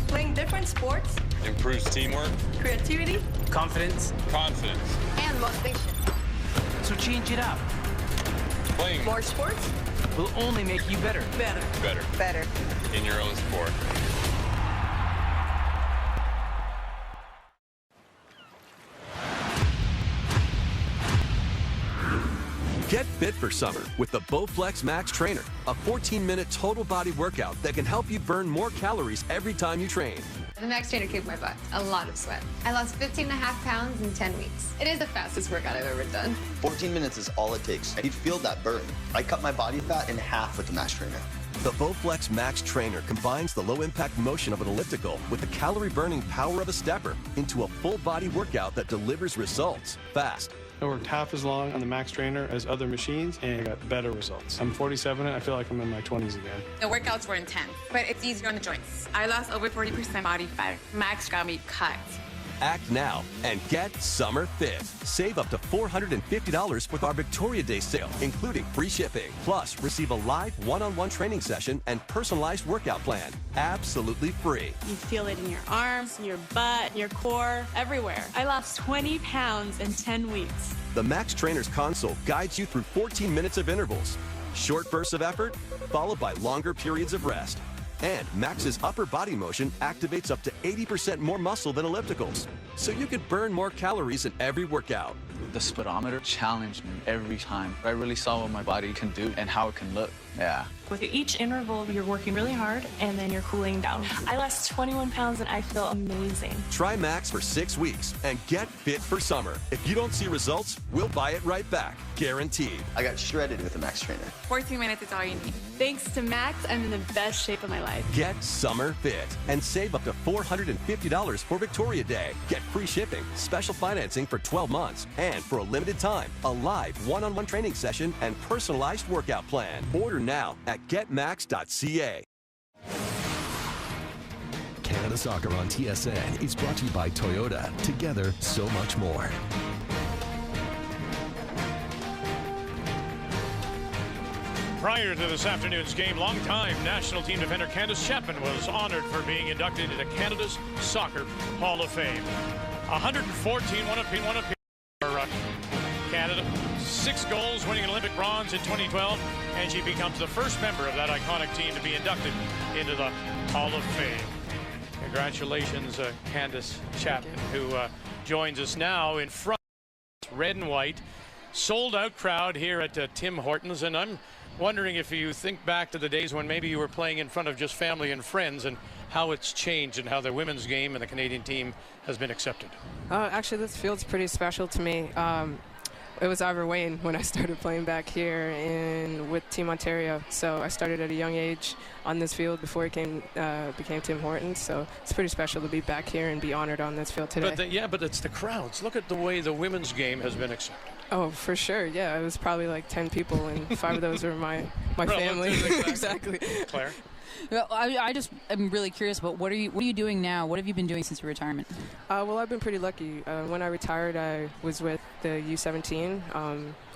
Playing different sports improves teamwork, creativity, Confidence. confidence. and motivation. So change it up. Playing More sports, Will only make you better. better. better in your own sport. Get fit for summer with the Bowflex Max Trainer, a 14-minute total body workout that can help you burn more calories every time you train. The Max Trainer kicked my butt. A lot of sweat. I lost 15.5 pounds in 10 weeks. It is the fastest workout I've ever done. 14 minutes is all it takes, and you'd feel that burn. I cut my body fat in half with the Max Trainer. The Bowflex Max Trainer combines the low-impact motion of an elliptical with the calorie-burning power of a stepper into a full-body workout that delivers results fast. I worked half as long on the Max Trainer as other machines and got better results. I'm 47 and I feel like I'm in my 20s again. The workouts were intense, but it's easier on the joints. I lost over 40% body fat. Max got me cut. Act now and get summer fit. Save up to $450 with our Victoria Day sale, including free shipping. Plus, receive a live one-on-one training session and personalized workout plan. Absolutely free. You feel it in your arms, your butt, your core, everywhere. I lost 20 pounds in 10 weeks. The Max Trainer's console guides you through 14 minutes of intervals, short bursts of effort, followed by longer periods of rest. And Max's upper body motion activates up to 80% more muscle than ellipticals, so you could burn more calories in every workout. The speedometer challenged me every time. I really saw what my body can do and how it can look. Yeah. With each interval, you're working really hard, and then you're cooling down. I lost 21 pounds, and I feel amazing. Try Max for 6 weeks and get fit for summer. If you don't see results, we'll buy it right back. Guaranteed. I got shredded with the Max Trainer. 14 minutes is all you need. Thanks to Max, I'm in the best shape of my life. Get summer fit and save up to $450 for Victoria Day. Get free shipping, special financing for 12 months, and for a limited time, a live one-on-one training session and personalized workout plan. Order now at getmax.ca. Canada Soccer on TSN is brought to you by Toyota. Together, so much more. Prior to this afternoon's game, longtime national team defender Candace Chapman was honored for being inducted into Canada's Soccer Hall of Fame. 114, one appeal for Canada. 6 goals, winning an Olympic bronze in 2012, and she becomes the first member of that iconic team to be inducted into the Hall of Fame. Congratulations, Candace Chapman, who joins us now in front, red and white, sold-out crowd here at Tim Hortons, and I'm wondering if you think back to the days when maybe you were playing in front of just family and friends, and how it's changed and how the women's game and the Canadian team has been accepted. Actually, this field's pretty special to me. It was Ivor Wayne when I started playing back here with Team Ontario. So I started at a young age on this field before it became Tim Hortons. So it's pretty special to be back here and be honored on this field today. But it's the crowds. Look at the way the women's game has been accepted. Oh, for sure. Yeah, it was probably like 10 people, and 5 of those were my family. Exactly. Claire? Well, I just am really curious about what are you doing now? What have you been doing since your retirement? Well, I've been pretty lucky. When I retired, I was with the U17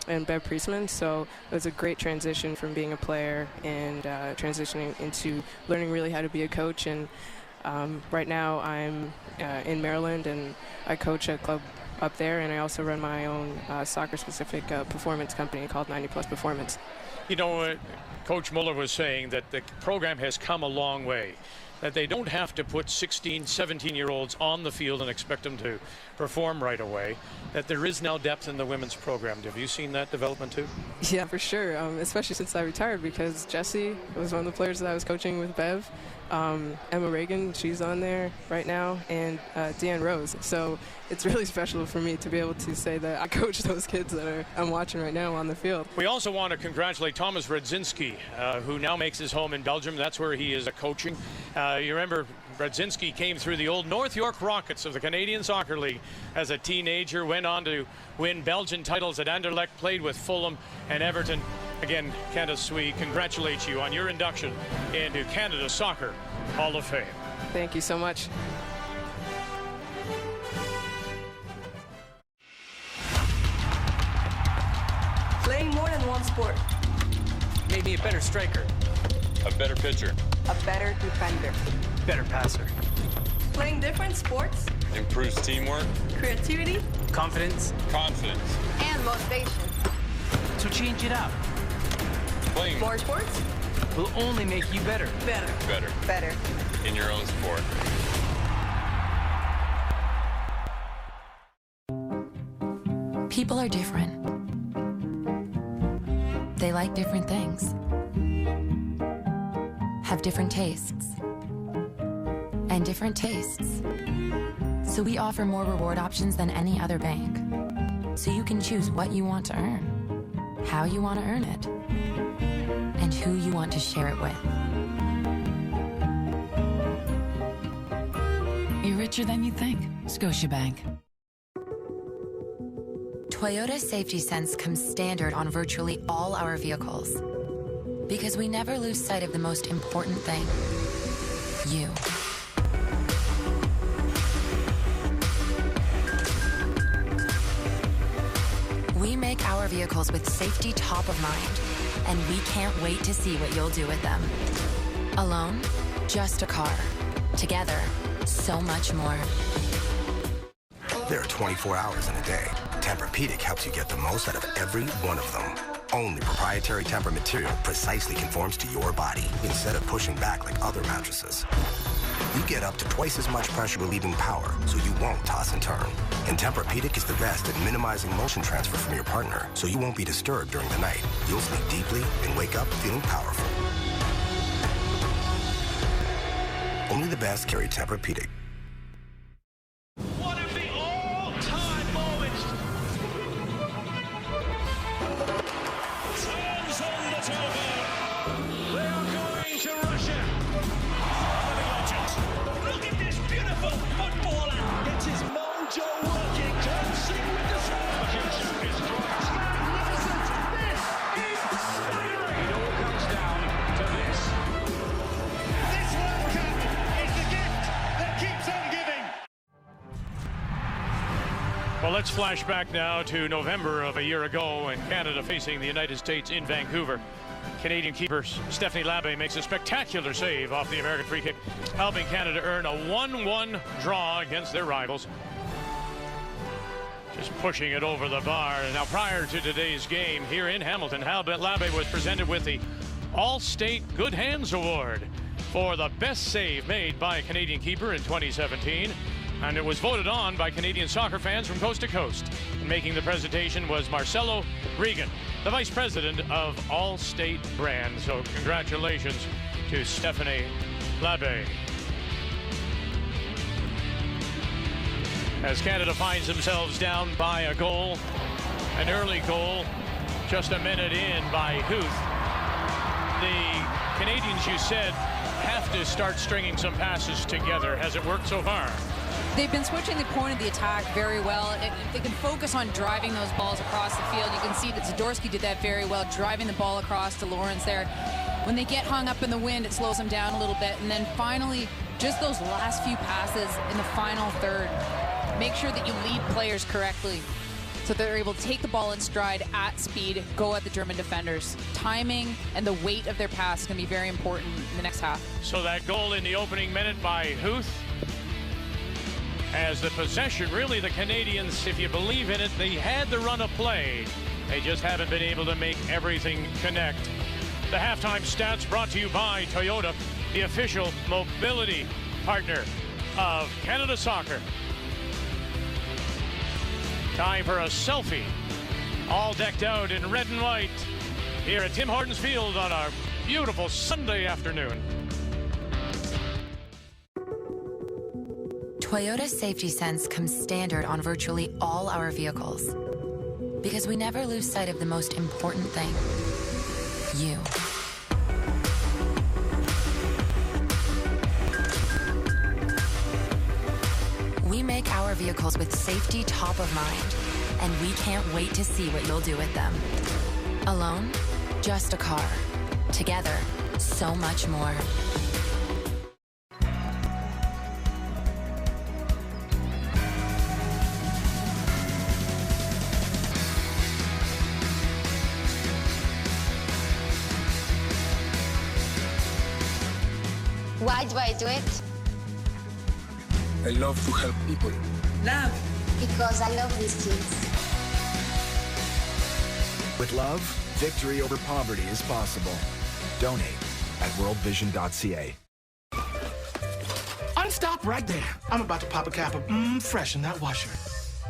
and Bev Priestman, so it was a great transition from being a player and transitioning into learning really how to be a coach. And right now I'm in Maryland, and I coach a club up there, and I also run my own soccer-specific performance company called 90 Plus Performance. You know, Coach Muller was saying that the program has come a long way, that they don't have to put 16, 17-year-olds on the field and expect them to perform right away, that there is now depth in the women's program. Have you seen that development too? Yeah, for sure, especially since I retired, because Jessie was one of the players that I was coaching with Bev. Emma Reagan, she's on there right now, and Deanne Rose. So it's really special for me to be able to say that I coach those kids that I'm watching right now on the field. We also want to congratulate Thomas Radzinski, who now makes his home in Belgium. That's where he is coaching. You remember Radzinski came through the old North York Rockets of the Canadian Soccer League as a teenager, went on to win Belgian titles at Anderlecht, played with Fulham and Everton. Again, Candace, we congratulate you on your induction into Canada Soccer Hall of Fame. Thank you so much. Playing more than one sport. Made me a better striker. A better pitcher. A better defender. Better passer. Playing different sports. Improves teamwork. Creativity. Confidence. Confidence. And motivation. So change it up. Playing More sports. Will only make you better. Better. better Better. in your own sport. People are different. They like different things, have different tastes, and different tastes. So we offer more reward options than any other bank. So you can choose what you want to earn, how you want to earn it, and who you want to share it with. You're richer than you think. Scotiabank. Toyota Safety Sense comes standard on virtually all our vehicles, because we never lose sight of the most important thing, you. We make our vehicles with safety top of mind, and we can't wait to see what you'll do with them. Alone, just a car. Together, so much more. There are 24 hours in a day. Tempur-Pedic helps you get the most out of every one of them. Only proprietary Tempur material precisely conforms to your body instead of pushing back like other mattresses. You get up to twice as much pressure relieving power, so you won't toss and turn. And Tempur-Pedic is the best at minimizing motion transfer from your partner, so you won't be disturbed during the night. You'll sleep deeply and wake up feeling powerful. Only the best carry Tempur-Pedic. One of the all-time moments. Turns on the turbo. They are going to Russia. Look at this beautiful footballer. Gets his mojo working. Can't see with the side. The future is bright. Magnificent. This is staggering. It all comes down to this. This World Cup is the gift that keeps on giving. Well, let's flash back now to November of a year ago and Canada facing the United States in Vancouver. Canadian keeper Stephanie Labbé makes a spectacular save off the American free kick, helping Canada earn a 1-1 draw against their rivals. Just pushing it over the bar. Now, prior to today's game here in Hamilton, Labbé was presented with the All-State Good Hands Award for the best save made by a Canadian keeper in 2017. And it was voted on by Canadian soccer fans from coast to coast. And making the presentation was Marcelo Regan, the vice president of All-State Brand. So congratulations to Stephanie Labbé. As Canada finds themselves down by a goal, an early goal, just a minute in by Huth. The Canadians, you said, have to start stringing some passes together. Has it worked so far? They've been switching the point of the attack very well. If they can focus on driving those balls across the field, you can see that Zadorsky did that very well, driving the ball across to Lawrence there. When they get hung up in the wind, it slows them down a little bit. And then finally, just those last few passes in the final third. Make sure that you lead players correctly so they're able to take the ball in stride at speed, go at the German defenders. Timing and the weight of their pass can be very important in the next half. So that goal in the opening minute by Huth. As the possession, really the Canadians, if you believe in it, they had the run of play. They just haven't been able to make everything connect. The halftime stats brought to you by Toyota, the official mobility partner of Canada Soccer. Time for a selfie, all decked out in red and white, here at Tim Hortons Field on a beautiful Sunday afternoon. Toyota Safety Sense comes standard on virtually all our vehicles because we never lose sight of the most important thing, you. We make our vehicles with safety top of mind, and we can't wait to see what you'll do with them. Alone, just a car. Together, so much more. Why do I do it? I love to help people. Love. Because I love these kids. With love, victory over poverty is possible. Donate at worldvision.ca. Unstop right there. I'm about to pop a cap of fresh in that washer.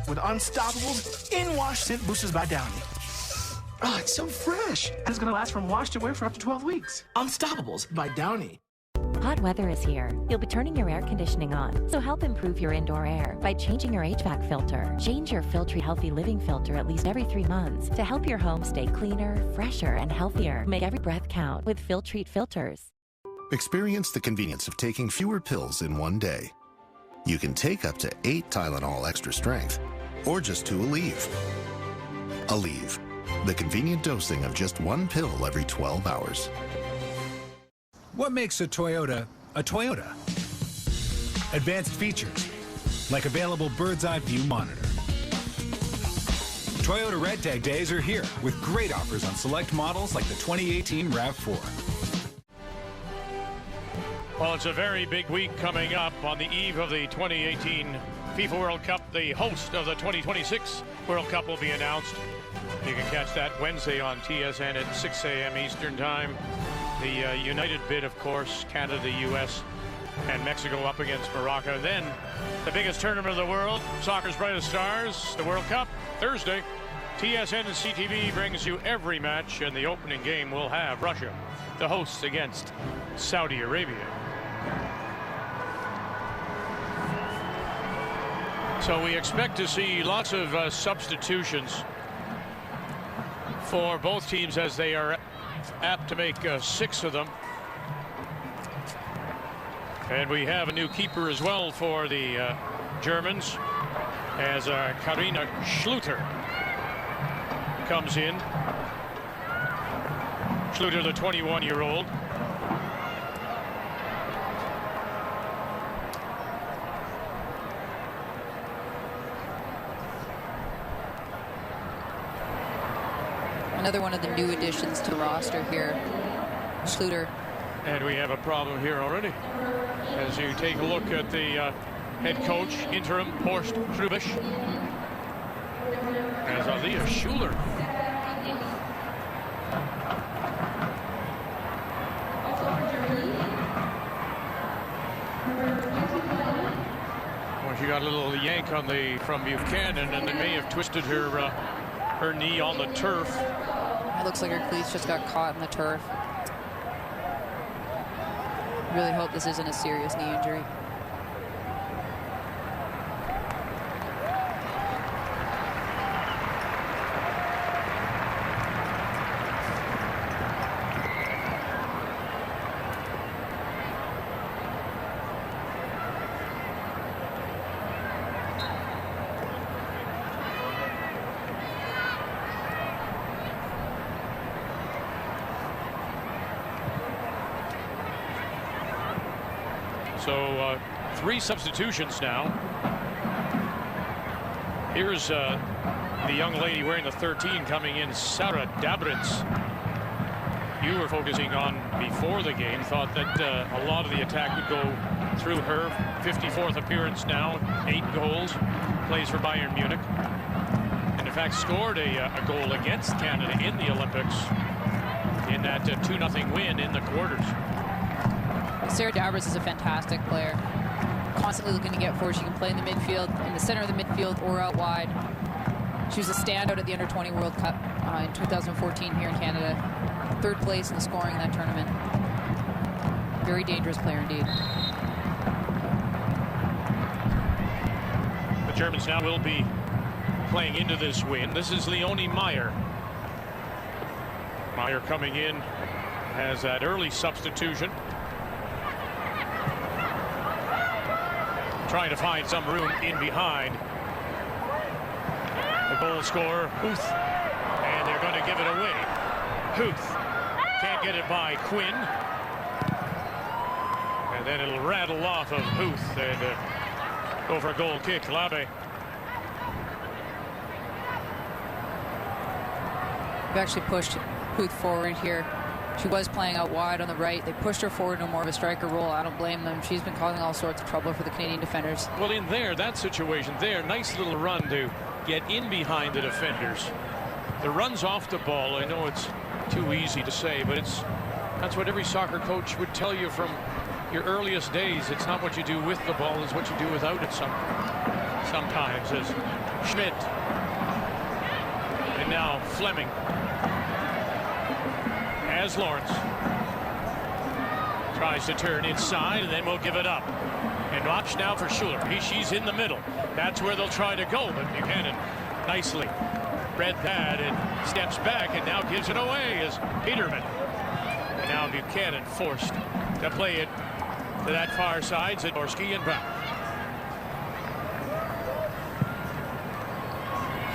With Unstoppables in-wash scent boosters by Downy. Oh, it's so fresh. And it's gonna last from wash to wear for up to 12 weeks. Unstoppables by Downy. Hot weather is here. You'll be turning your air conditioning on, so help improve your indoor air by changing your HVAC filter. Change your Filtrete Healthy Living filter at least every 3 months to help your home stay cleaner, fresher, and healthier. Make every breath count with Filtrete filters. Experience the convenience of taking fewer pills in one day. You can take up to 8 Tylenol extra strength, or just 2 Aleve. Aleve, the convenient dosing of just 1 pill every 12 hours. What makes a Toyota a Toyota? Advanced features, like available bird's eye view monitor. Toyota Red Tag Days are here with great offers on select models like the 2018 RAV4. Well, it's a very big week coming up on the eve of the 2018 FIFA World Cup. The host of the 2026 World Cup will be announced. You can catch that Wednesday on TSN at 6 a.m. Eastern Time. The United bid, of course, Canada, U.S., And Mexico up against Morocco. Then the biggest tournament of the world, soccer's brightest stars, the World Cup, Thursday. TSN and CTV brings you every match, and the opening game will have Russia, the hosts, against Saudi Arabia. So we expect to see lots of substitutions for both teams, as they are apt to make 6 of them. And we have a new keeper as well for the Germans, as Karina Schluter comes in. Schluter, the 21-year-old. Another one of the new additions to the roster here, Schluter. And we have a problem here already. As you take a look at the head coach, interim, Horst Hrubisch, as Aliyah Schuler. Well, she got a little yank on from Buchanan, and they may have twisted her knee on the turf. It looks like her cleats just got caught in the turf. Really hope this isn't a serious knee injury. So 3 substitutions now. Here's the young lady wearing the 13 coming in, Sarah Dabrits. You were focusing on before the game, thought that a lot of the attack would go through her. 54th appearance now, 8 goals, plays for Bayern Munich. And in fact scored a goal against Canada in the Olympics in that 2-0 win in the quarters. Sarah Dabrits is a fantastic player. Constantly looking to get forward. She can play in the midfield, in the center of the midfield, or out wide. She was a standout at the Under-20 World Cup in 2014 here in Canada. 3rd place in the scoring in that tournament. Very dangerous player indeed. The Germans now will be playing into this win. This is Leonie Meyer. Meyer coming in has that early substitution. Trying to find some room in behind. The goal scorer, Huth, and they're going to give it away. Huth can't get it by Quinn. And then it'll rattle off of Huth and go for a goal kick. Labe. We've actually pushed Huth forward here. She was playing out wide on the right. They pushed her forward to more of a striker role. I don't blame them. She's been causing all sorts of trouble for the Canadian defenders. Well, in that situation there, nice little run to get in behind the defenders. The runs off the ball, I know it's too easy to say, but that's what every soccer coach would tell you from your earliest days. It's not what you do with the ball, it's what you do without it sometimes. As Schmidt, and now Fleming. As Lawrence tries to turn inside, and then we'll give it up. And watch now for Schuler. She's in the middle. That's where they'll try to go, but Buchanan nicely read that and steps back and now gives it away as Peterman. And now Buchanan forced to play it to that far side. Zadorsky and back.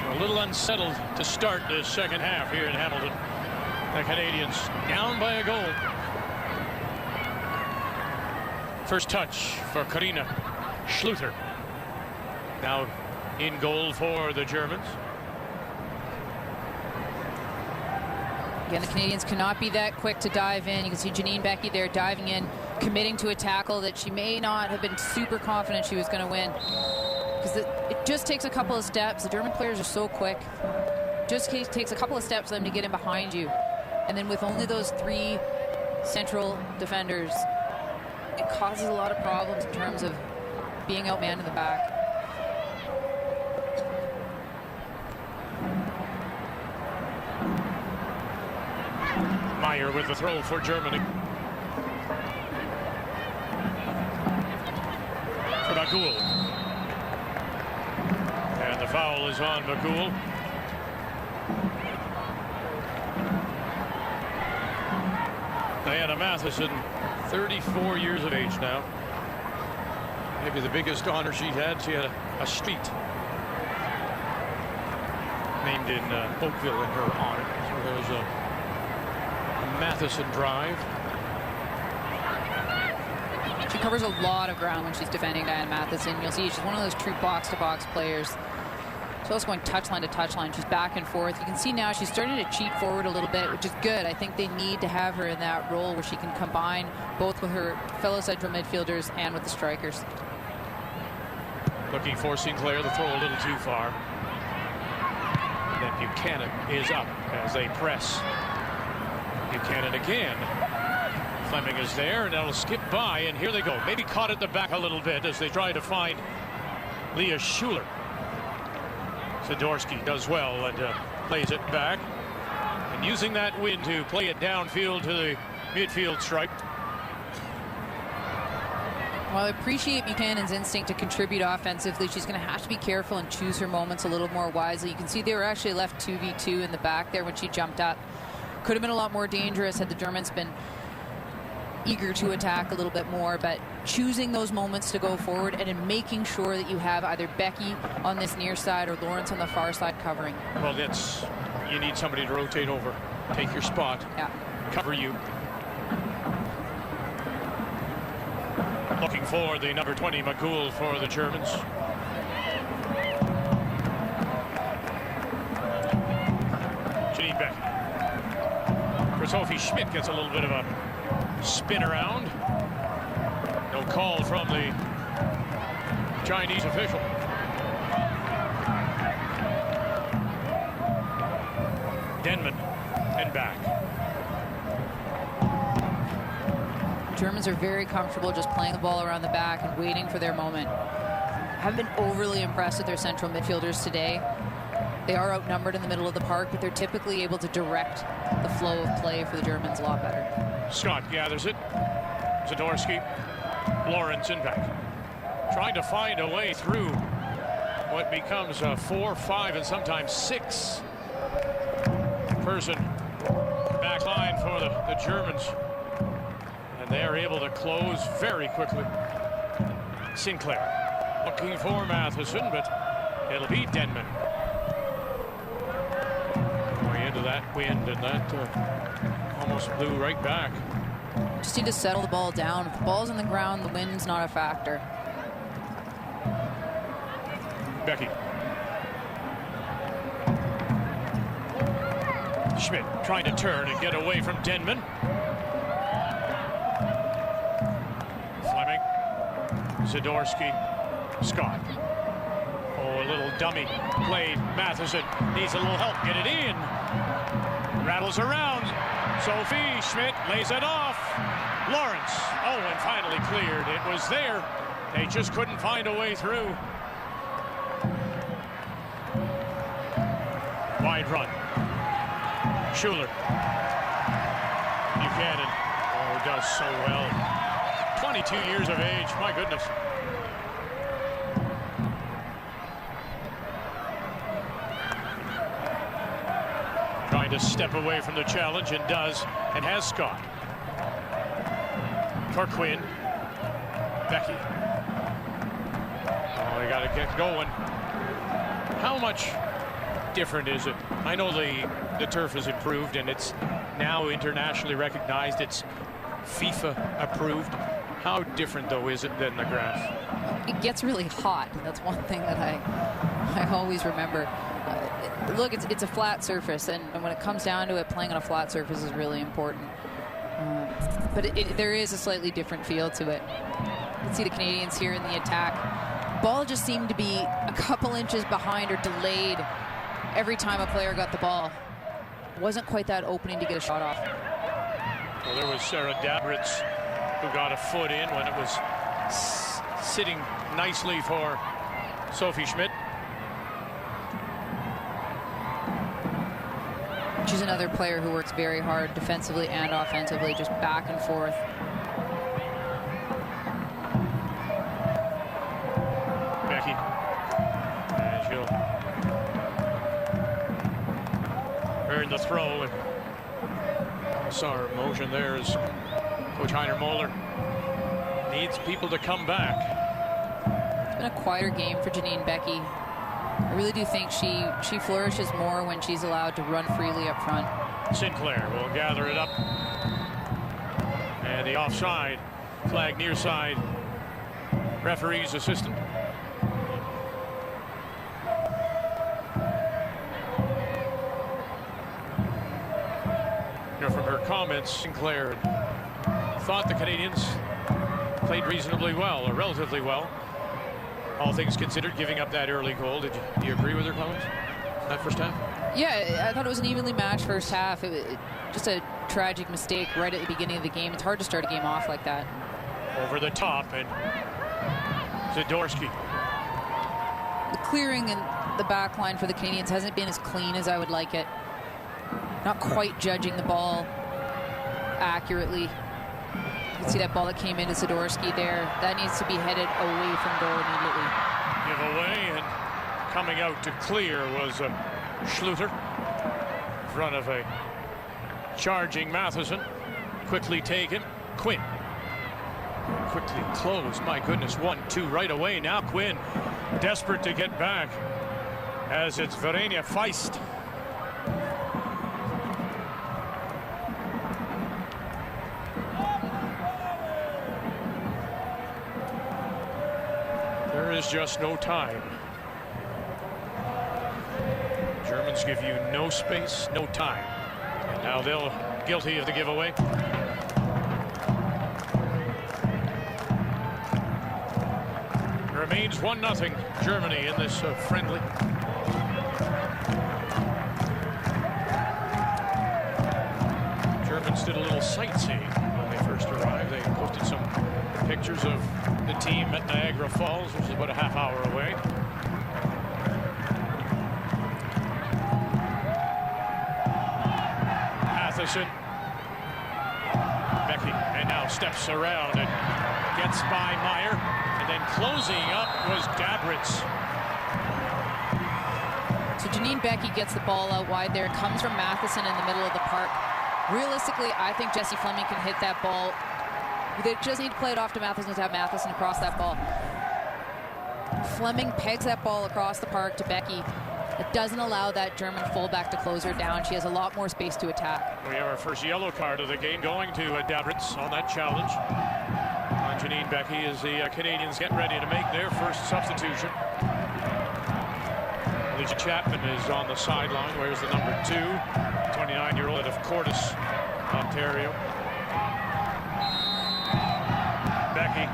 So a little unsettled to start the second half here in Hamilton. The Canadians down by a goal. First touch for Karina Schluter. Now in goal for the Germans. Again, the Canadians cannot be that quick to dive in. You can see Janine Becky there diving in, committing to a tackle that she may not have been super confident she was going to win. Because it just takes a couple of steps. The German players are so quick. Just takes a couple of steps for them to get in behind you. And then with only those 3 central defenders, it causes a lot of problems in terms of being outmanned in the back. Meyer with the throw for Germany. For McGould. And the foul is on McGould. Diana Matheson, 34 years of age now. Maybe the biggest honor she had a street named in Oakville in her honor. So there's a Matheson drive. She covers a lot of ground when she's defending Diana Matheson. You'll see she's one of those true box-to-box players. She's also going touchline to touchline. She's back and forth. You can see now she's starting to cheat forward a little bit, which is good. I think they need to have her in that role where she can combine both with her fellow central midfielders and with the strikers. Looking for Sinclair, the throw a little too far. And then Buchanan is up as they press. Buchanan again. Fleming is there, and that'll skip by, and here they go. Maybe caught at the back a little bit as they try to find Leah Schuler. Zadorsky does well and plays it back. And using that wind to play it downfield to the midfield stripe. While I appreciate Buchanan's instinct to contribute offensively, she's going to have to be careful and choose her moments a little more wisely. You can see they were actually left 2v2 in the back there when she jumped up. Could have been a lot more dangerous had the Germans been eager to attack a little bit more, but choosing those moments to go forward and in making sure that you have either Becky on this near side or Lawrence on the far side covering. Well, you need somebody to rotate over, take your spot, cover you. Looking for the number 20 McGould for the Germans. Janine Becky. Sophie Schmidt gets a little bit of a spin around. No call from the Chinese official. Denman and back. Germans are very comfortable just playing the ball around the back and waiting for their moment. Haven't been overly impressed with their central midfielders today. They are outnumbered in the middle of the park, but they're typically able to direct the flow of play for the Germans a lot better. Scott gathers it. Zadorsky, Lawrence in back. Trying to find a way through what becomes a 4, 5, and sometimes 6 person back line for the Germans. And they are able to close very quickly. Sinclair looking for Matheson, but it'll be Denman. Into that wind, and that almost blew right back. Just need to settle the ball down. If the ball's on the ground, the wind's not a factor. Becky. Schmidt trying to turn and get away from Denman. Fleming. Zadorsky. Scott. Oh, a little dummy played. Matheson needs a little help. Get it in. Rattles around. Sophie Schmidt lays it off. Lawrence. Oh, and finally cleared. It was there. They just couldn't find a way through. Wide run. Schuler. Buchanan. Oh, does so well. 22 years of age. My goodness. Trying to step away from the challenge, and does, and has Scott. For Quinn. Becky. Oh, they got to get going. How much different is it? I know the turf has improved and it's now internationally recognized. It's FIFA approved. How different though is it than the grass? It gets really hot. That's one thing that I always remember. Look, it's a flat surface, and when it comes down to it, playing on a flat surface is really important. But there is a slightly different feel to it. You can see the Canadians here in the attack. Ball just seemed to be a couple inches behind or delayed every time a player got the ball. Wasn't quite that opening to get a shot off. Well, there was Sarah Dabritz who got a foot in when it was sitting nicely for Sophie Schmidt. She's another player who works very hard defensively and offensively, just back and forth. Becky. And she'll earn the throw. And saw her motion there as Coach Heiner Moeller needs people to come back. It's been a quieter game for Janine Becky. I really do think she flourishes more when she's allowed to run freely up front. Sinclair will gather it up. And the offside flag near side. Referee's assistant. You know, from her comments, Sinclair thought the Canadians played reasonably well, or relatively well. All things considered, giving up that early goal. Do you agree with her comments that first half? Yeah, I thought it was an evenly matched first half. Just a tragic mistake right at the beginning of the game. It's hard to start a game off like that. Over the top, and Zadorsky. The clearing in the back line for the Canadians hasn't been as clean as I would like it. Not quite judging the ball accurately. You can see that ball that came into Zadorsky there. That needs to be headed away from goal immediately. Give away, and coming out to clear was Schluter in front of a charging Matheson. Quickly taken. Quinn. Quickly closed. My goodness, 1-2 right away. Now Quinn desperate to get back as it's Verena Feist. There is just no time. Germans give you no space, no time. And now they'll guilty of the giveaway. Remains 1-0 Germany in this friendly. Germans did a little sightseeing when they first arrived. They posted some pictures of the team at Niagara Falls, which is about a half hour away. Matheson. Becky, and now steps around and gets by Meyer. And then closing up was Dabritz. So Janine Becky gets the ball out wide there. It comes from Matheson in the middle of the park. Realistically, I think Jessie Fleming can hit that ball. They just need to play it off to Matheson to have Matheson across that ball. Fleming pegs that ball across the park to Becky. It doesn't allow that German fullback to close her down. She has a lot more space to attack. We have our first yellow card of the game going to Dabritz on that challenge. On Janine Becky as the Canadians get ready to make their first substitution. Alicia Chapman is on the sideline. Where's the number 2? 29-year-old out of Cordis, Ontario. Becky.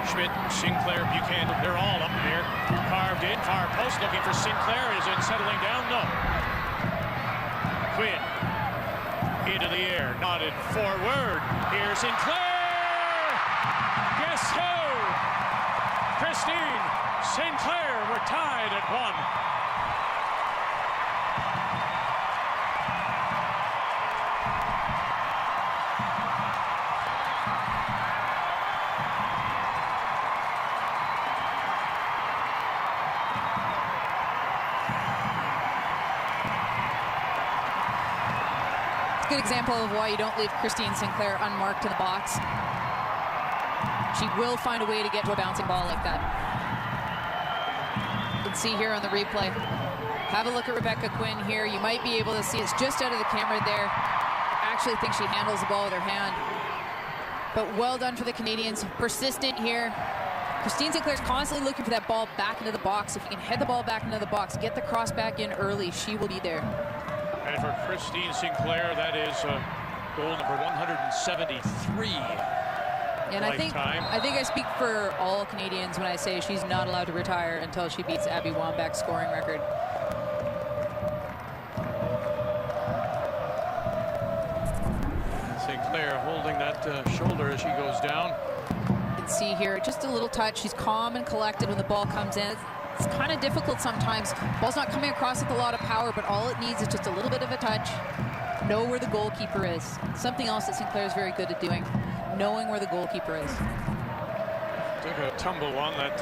Schmidt, Sinclair, Buchanan, they're all up there. Carved in, far post, looking for Sinclair. Is it settling down? No. Quinn into the air, nodded forward. Here's Sinclair. Guess who? Christine Sinclair. We're tied at 1. Good example of why you don't leave Christine Sinclair unmarked in the box. She will find a way to get to a bouncing ball like that. You can see here on the replay. Have a look at Rebecca Quinn here. You might be able to see it's just out of the camera there. I actually think she handles the ball with her hand. But well done for the Canadians. Persistent here. Christine Sinclair's constantly looking for that ball back into the box. If you can head the ball back into the box, get the cross back in early, she will be there. And for Christine Sinclair, that is goal number 173. And I think I speak for all Canadians when I say she's not allowed to retire until she beats Abby Wambach's scoring record. Sinclair holding that shoulder as she goes down. You can see here just a little touch. She's calm and collected when the ball comes in. It's kind of difficult sometimes. Ball's not coming across with a lot of power, but all it needs is just a little bit of a touch. Know where the goalkeeper is. Something else that Sinclair is very good at doing, knowing where the goalkeeper is. Took a tumble on that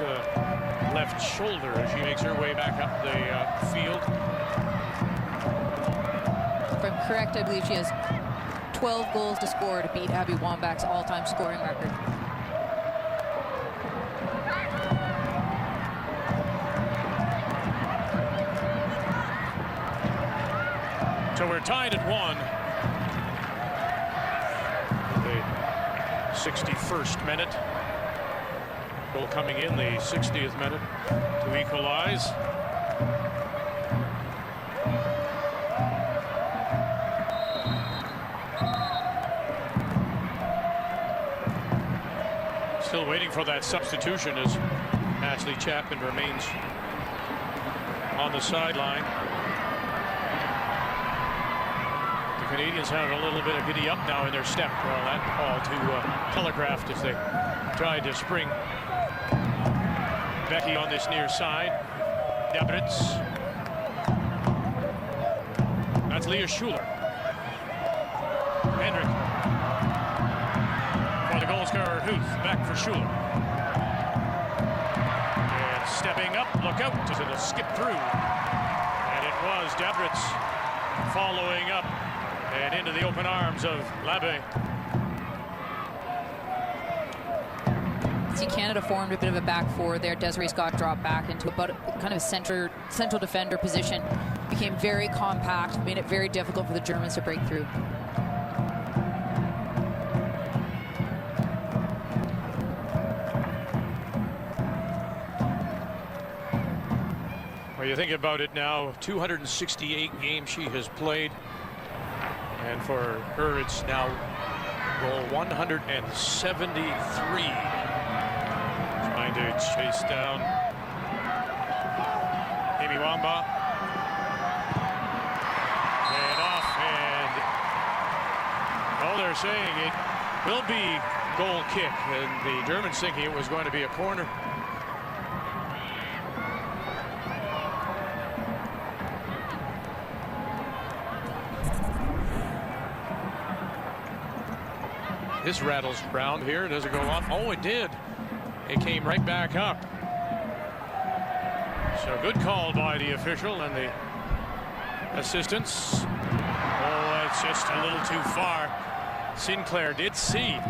left shoulder as she makes her way back up the field. If I'm correct, I believe she has 12 goals to score to beat Abby Wambach's all-time scoring record. So we're tied at 1. The 61st minute. Goal coming in the 60th minute to equalize. Still waiting for that substitution as Ashley Chapman remains on the sideline. The Canadians have a little bit of giddy up now in their step. Well, that call to telegraphed as they tried to spring. Becky on this near side. Debritz. That's Leah Schuler. Hendrick. For the goal scorer, Huth. Back for Schuler. And stepping up, look out, as it'll skip through. And it was Debritz following up and into the open arms of Labbé. See, Canada formed a bit of a back four there. Desiree Scott dropped back into about a kind of central defender position. Became very compact, made it very difficult for the Germans to break through. Well, you think about it now, 268 games she has played. And for her, it's now goal 173. Trying to chase down Amy Wambach. And off, and they're saying it will be goal kick, and the Germans thinking it was going to be a corner. This rattles around here. Does it go off? Oh, it did. It came right back up. So good call by the official and the assistants. Oh, it's just a little too far. Sinclair did see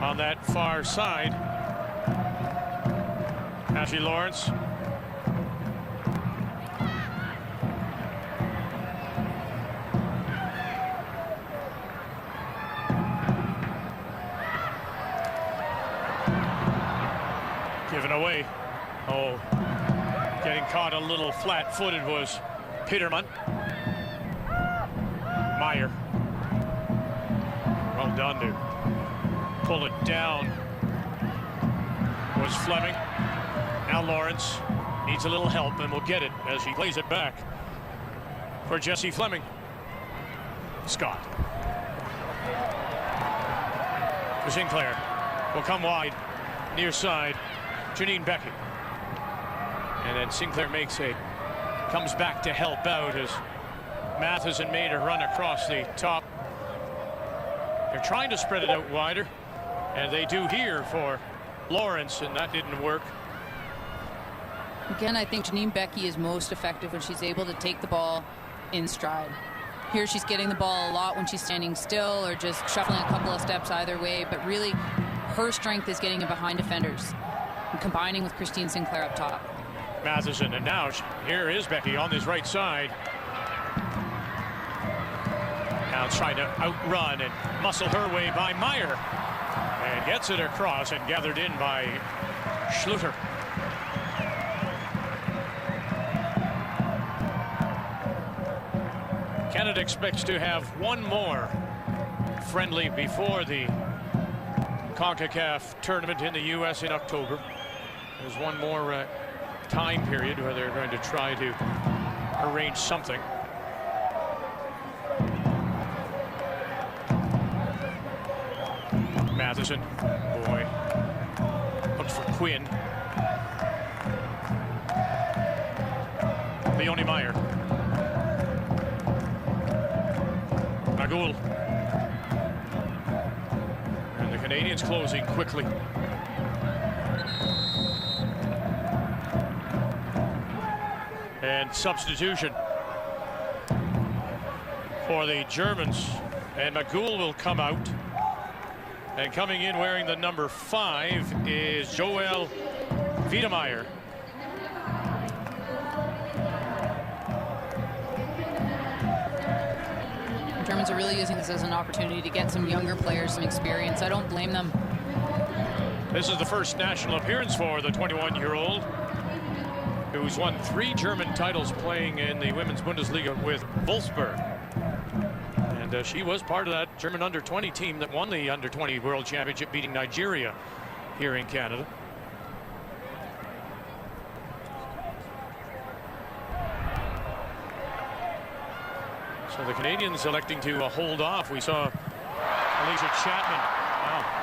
on that far side. Ashley Lawrence. Given away. Oh, getting caught a little flat-footed was Peterman. Meyer. Well done to pull it down. Was Fleming. Now Lawrence needs a little help and will get it as he plays it back for Jessie Fleming. Scott. For Sinclair. Will come wide. Near side. Janine Becky. And then Sinclair comes back to help out as Matheson made a run across the top. They're trying to spread it out wider, and they do here for Lawrence, and that didn't work. Again, I think Janine Becky is most effective when she's able to take the ball in stride. Here she's getting the ball a lot when she's standing still or just shuffling a couple of steps either way, but really her strength is getting it behind defenders and combining with Christine Sinclair up top. Matheson, and now here is Becky on this right side. Now trying to outrun and muscle her way by Meyer. And gets it across and gathered in by Schluter. Canada expects to have one more friendly before the CONCACAF tournament in the U.S. in October. There's one more time period where they're going to try to arrange something. Matheson. Boy. Looks for Quinn. Leonie Meyer. Magul. And the Canadians closing quickly. And substitution for the Germans. And Magul will come out. And coming in wearing the number 5 is Joel Wiedemeyer. The Germans are really using this as an opportunity to get some younger players some experience. I don't blame them. This is the first national appearance for the 21-year-old, who's won 3 German titles playing in the Women's Bundesliga with Wolfsburg. And she was part of that German under-20 team that won the under-20 World Championship, beating Nigeria here in Canada. So the Canadians electing to hold off. We saw Alicia Chapman. Wow.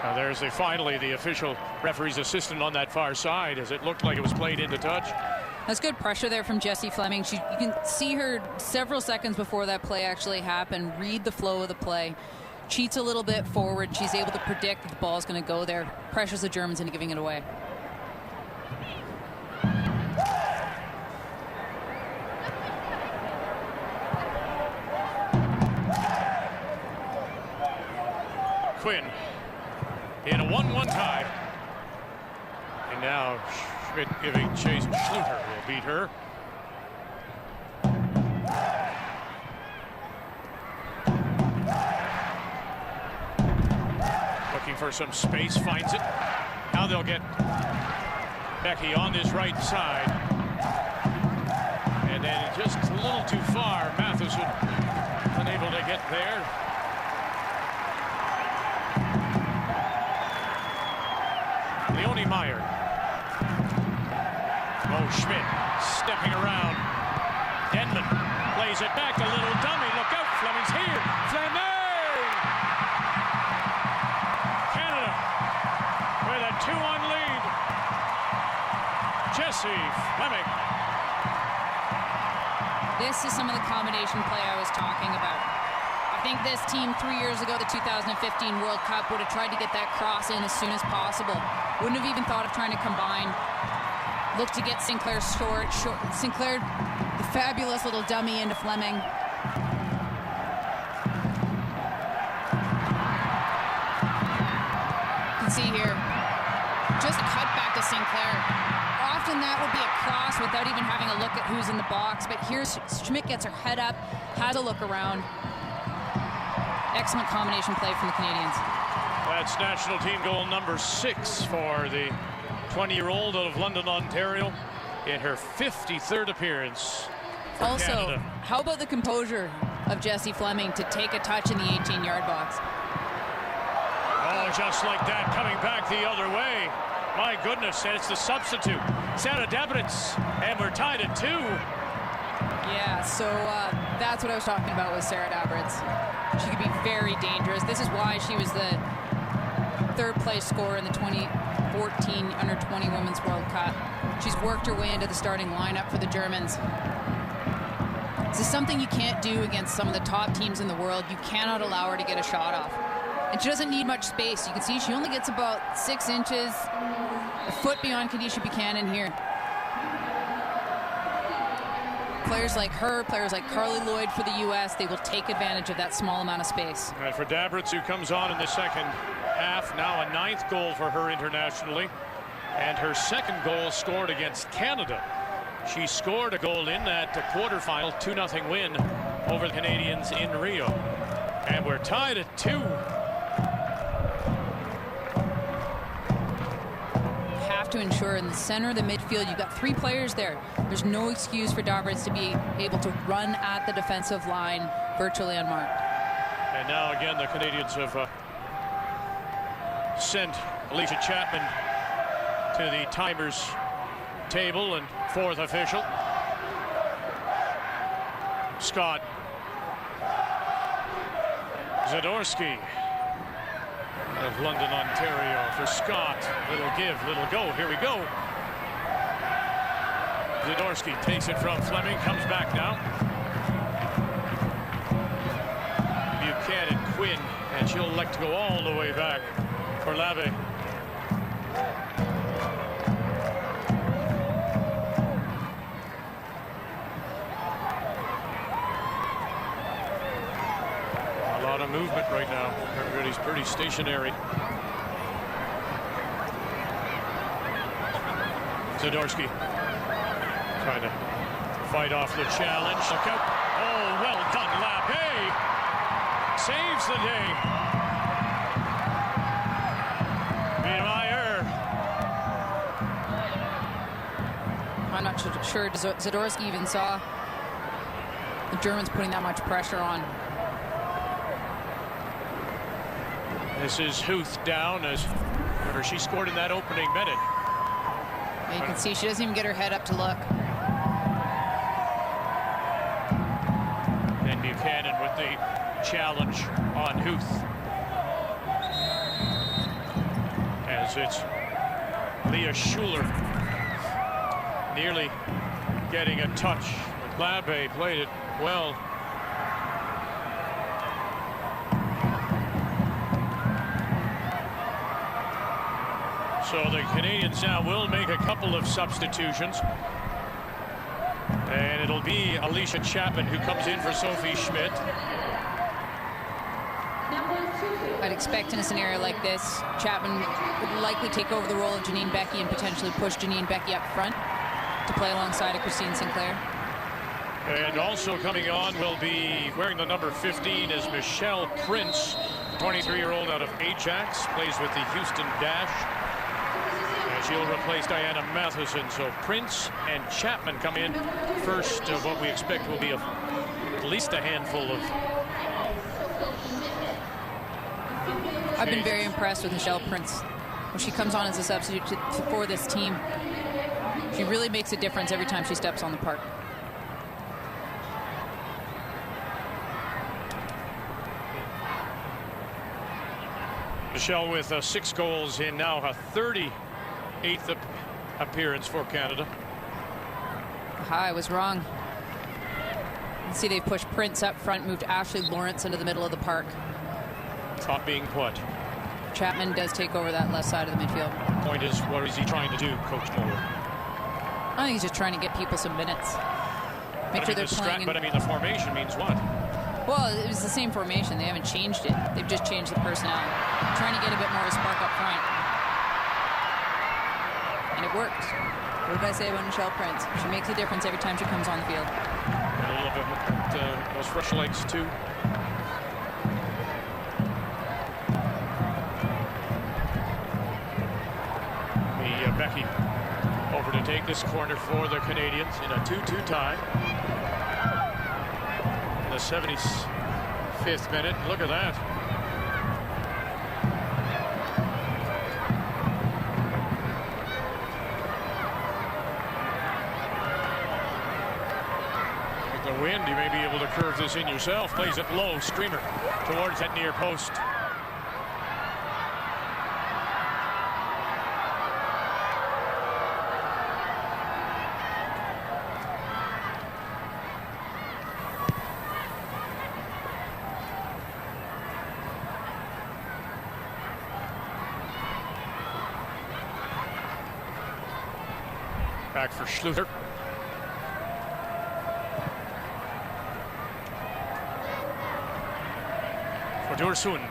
Now there's finally the official referee's assistant on that far side, as it looked like it was played into touch. That's good pressure there from Jessie Fleming. You can see her several seconds before that play actually happened, read the flow of the play, cheats a little bit forward. She's able to predict that the ball is going to go there, pressures the Germans into giving it away. Quinn in a 1-1 tie. And now Schmidt giving chase. Schluter will beat her. Looking for some space, finds it. Now they'll get Becky on this right side. And then just a little too far. Matheson unable to get there. Leonie Meyer. Oh, Schmidt stepping around. Denman plays it back. A little dummy. Look out. Fleming's here. Fleming! Canada with a 2-1 lead. Jessie Fleming. This is some of the combination play I was talking about. I think this team 3 years ago, the 2015 World Cup, would have tried to get that cross in as soon as possible. Wouldn't have even thought of trying to combine. Look to get Sinclair short. Sinclair, the fabulous little dummy into Fleming. You can see here, just a cut back to Sinclair. Often that would be a cross without even having a look at who's in the box, but here's Schmidt gets her head up, has a look around. Excellent combination play from the Canadians. That's national team goal number 6 for the 20-year-old out of London, Ontario, in her 53rd appearance for also, Canada. How about the composure of Jessie Fleming to take a touch in the 18-yard box? Oh, just like that, coming back the other way. My goodness, and it's the substitute, Sarah Dabritz, and we're tied at 2. Yeah, so that's what I was talking about with Sarah Dabritz. She could be very dangerous. This is why she was the 3rd place scorer in the 2014 Under-20 Women's World Cup. She's worked her way into the starting lineup for the Germans. This is something you can't do against some of the top teams in the world. You cannot allow her to get a shot off. And she doesn't need much space. You can see she only gets about 6 inches, a foot beyond Kadisha Buchanan here. Players like her, players like Carly Lloyd for the U.S., they will take advantage of that small amount of space. And for Dabritz, who comes on in the second half, now a 9th goal for her internationally, and her 2nd goal scored against Canada. She scored a goal in that quarterfinal 2-0 win over the Canadians in Rio. And we're tied at 2. Have to ensure in the center of the midfield, you've got 3 players there. There's no excuse for Dabritz to be able to run at the defensive line virtually unmarked. And now again, the Canadians have sent Alicia Chapman to the timers table, and fourth official. Scott Zadorsky of London, Ontario for Scott. Little give, little go. Here we go. Zadorsky takes it from Fleming, comes back now. Buchanan, Quinn, and she'll elect to go all the way back for Lave. A lot of movement right now. Everybody's pretty stationary. Zadorsky trying to fight off the challenge. Look out. Oh, well done, Lave. Saves the day. Wiedemeyer. I'm not sure Zadorsky even saw the Germans putting that much pressure on. This is Huth down, as remember she scored in that opening minute. And you can see she doesn't even get her head up to look. And Buchanan with the challenge on Huth. As it's Leah Schuler nearly getting a touch. Lave played it well. So the Canadians now will make a couple of substitutions. And it'll be Alicia Chapman who comes in for Sophie Schmidt. I'd expect in a scenario like this, Chapman would likely take over the role of Janine Beckie and potentially push Janine Beckie up front to play alongside of Christine Sinclair. And also coming on will be wearing the number 15 is Michelle Prince, 23-year-old out of Ajax, plays with the Houston Dash. And she'll replace Diana Matheson. So Prince and Chapman come in first of what we expect will be at least a handful of. I've been very impressed with Michelle Prince. When she comes on as a substitute for this team, she really makes a difference every time she steps on the park. Michelle with 6 goals in now her 38th appearance for Canada. I was wrong. You see they pushed Prince up front, moved Ashley Lawrence into the middle of the park. Thought being put. Chapman does take over that left side of the midfield. Point is, what is he trying to do, Coach Moore? I think he's just trying to get people some minutes. Make sure they're playing. But I mean, the formation means what? Well, it was the same formation. They haven't changed it. They've just changed the personnel. Trying to get a bit more of a spark up front. And it worked. What did I say about Michelle Prince? She makes a difference every time she comes on the field. A little bit those fresh legs, too. Beckie over to take this corner for the Canadians in a 2-2 tie. In the 75th minute. Look at that. With the wind, you may be able to curve this in yourself. Plays it low, streamer towards that near post. Back for Schluter. For Dursun.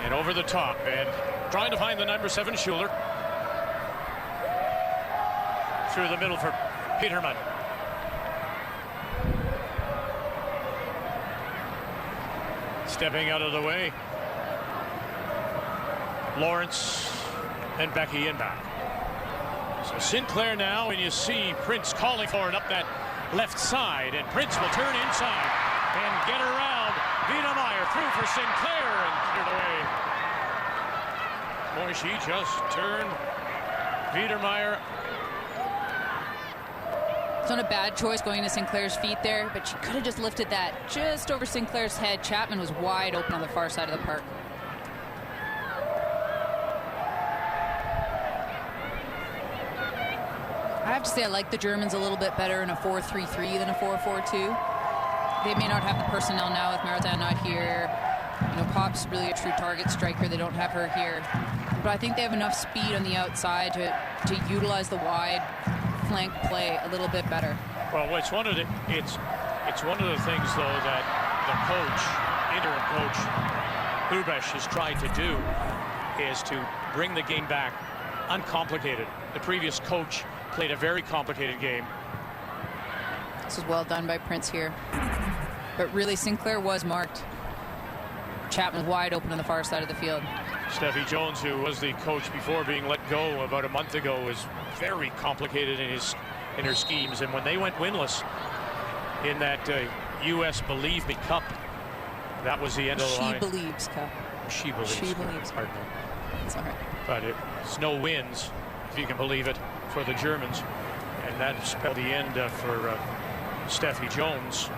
And over the top. And trying to find the number 7, Schuler. Through the middle for Peterman. Stepping out of the way. Lawrence and Beckie in back. So Sinclair now, and you see Prince calling for it up that left side, and Prince will turn inside and get around. Wiedemeyer through for Sinclair and cleared away. Boy, she just turned Biedermeier. It's not a bad choice going to Sinclair's feet there, but she could have just lifted that just over Sinclair's head. Chapman was wide open on the far side of the park. I have to say I like the Germans a little bit better in a 4-3-3 than a 4-4-2. They may not have the personnel now with Maritain not here. You know, Pop's really a true target striker. They don't have her here. But I think they have enough speed on the outside to utilize the wide flank play a little bit better. Well, it's one of the things though that the interim coach Hrubesch has tried to do is to bring the game back uncomplicated. The previous coach played a very complicated game. This is well done by Prince here. But really, Sinclair was marked. Chapman wide open on the far side of the field. Steffi Jones, who was the coach before being let go about a month ago, was very complicated in her schemes. And when they went winless in that U.S. Believe Me Cup, that was the end of the line. She Believes Cup. She Believes. She Believes. Pardon me. It's all right. But it's no wins, if you can believe it, for the Germans. And that spelled the end for Steffi Jones.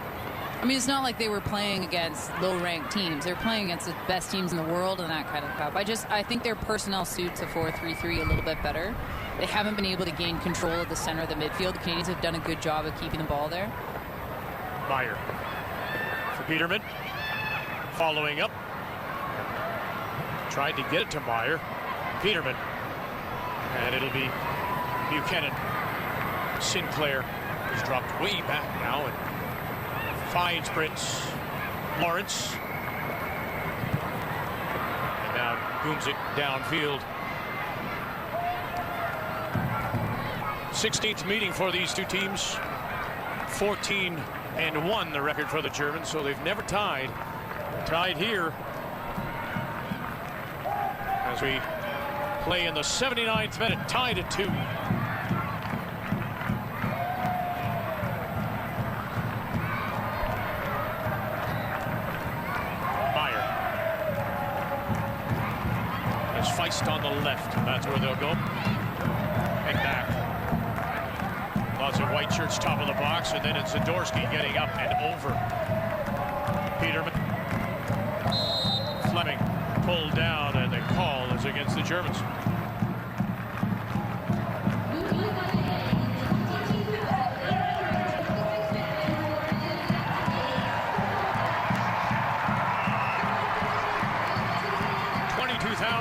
I mean, it's not like they were playing against low-ranked teams. They're playing against the best teams in the world in that kind of cup. I think their personnel suits a 4-3-3 a little bit better. They haven't been able to gain control of the center of the midfield. The Canadians have done a good job of keeping the ball there. Meyer for Peterman. Following up. Tried to get it to Meyer. Peterman. And it'll be Buchanan. Sinclair is dropped way back now and finds Prince Lawrence. And now booms it downfield. 16th meeting for these two teams. 14-1 the record for the Germans, so they've never tied. Tied here as we play in the 79th minute, tied at 2. Feist on the left. That's where they'll go. And back. Lots of white shirts top of the box, and then it's Zadorsky getting up and over. Peterman. Fleming pulled down, and the call is against the Germans.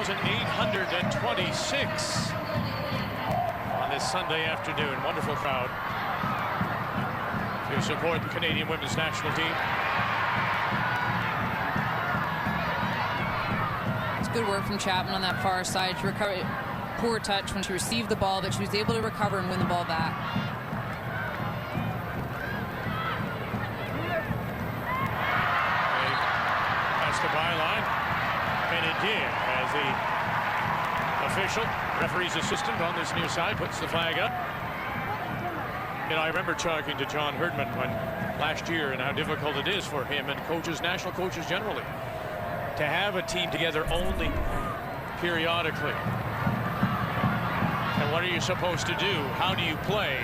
$826 on this Sunday afternoon. Wonderful crowd to support the Canadian women's national team. It's good work from Chapman on that far side. She recovered. Poor touch when she received the ball, but she was able to recover and win the ball back. That's the byline, and it did as the official, referee's assistant on this near side, puts the flag up. You know, I remember talking to John Herdman last year and how difficult it is for him and coaches, national coaches generally, to have a team together only periodically. And what are you supposed to do? How do you play?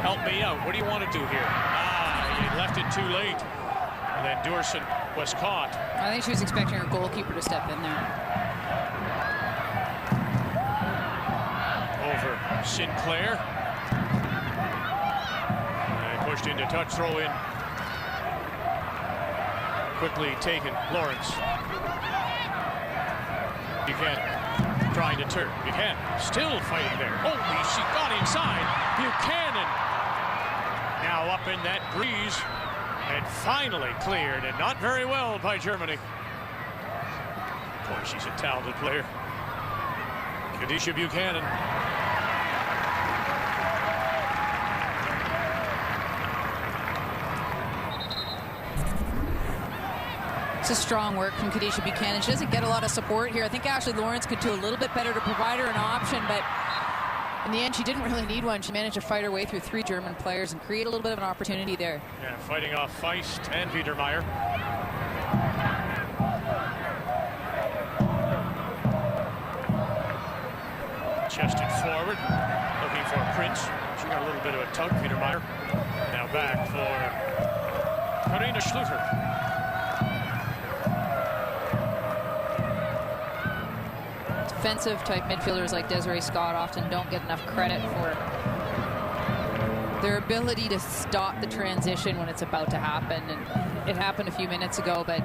Help me out. What do you want to do here? You left it too late. And then Durson was caught. I think she was expecting her goalkeeper to step in there. Over Sinclair. And pushed into touch, throw in. Quickly taken, Lawrence. Buchanan trying to turn. Buchanan still fighting there. Holy, she got inside. Buchanan now up in that breeze and finally cleared, and not very well by Germany. Boy, she's a talented player. Kadisha Buchanan. It's a strong work from Kadisha Buchanan. She doesn't get a lot of support here. I think Ashley Lawrence could do a little bit better to provide her an option, but in the end, she didn't really need one. She managed to fight her way through 3 German players and create a little bit of an opportunity there. Yeah, fighting off Feist and Biedermeier. Chested forward, looking for Prince. She got a little bit of a tug, Peter Meyer. Now back for Karina Schluter. Defensive type midfielders like Desiree Scott often don't get enough credit for their ability to stop the transition when it's about to happen. And it happened a few minutes ago, but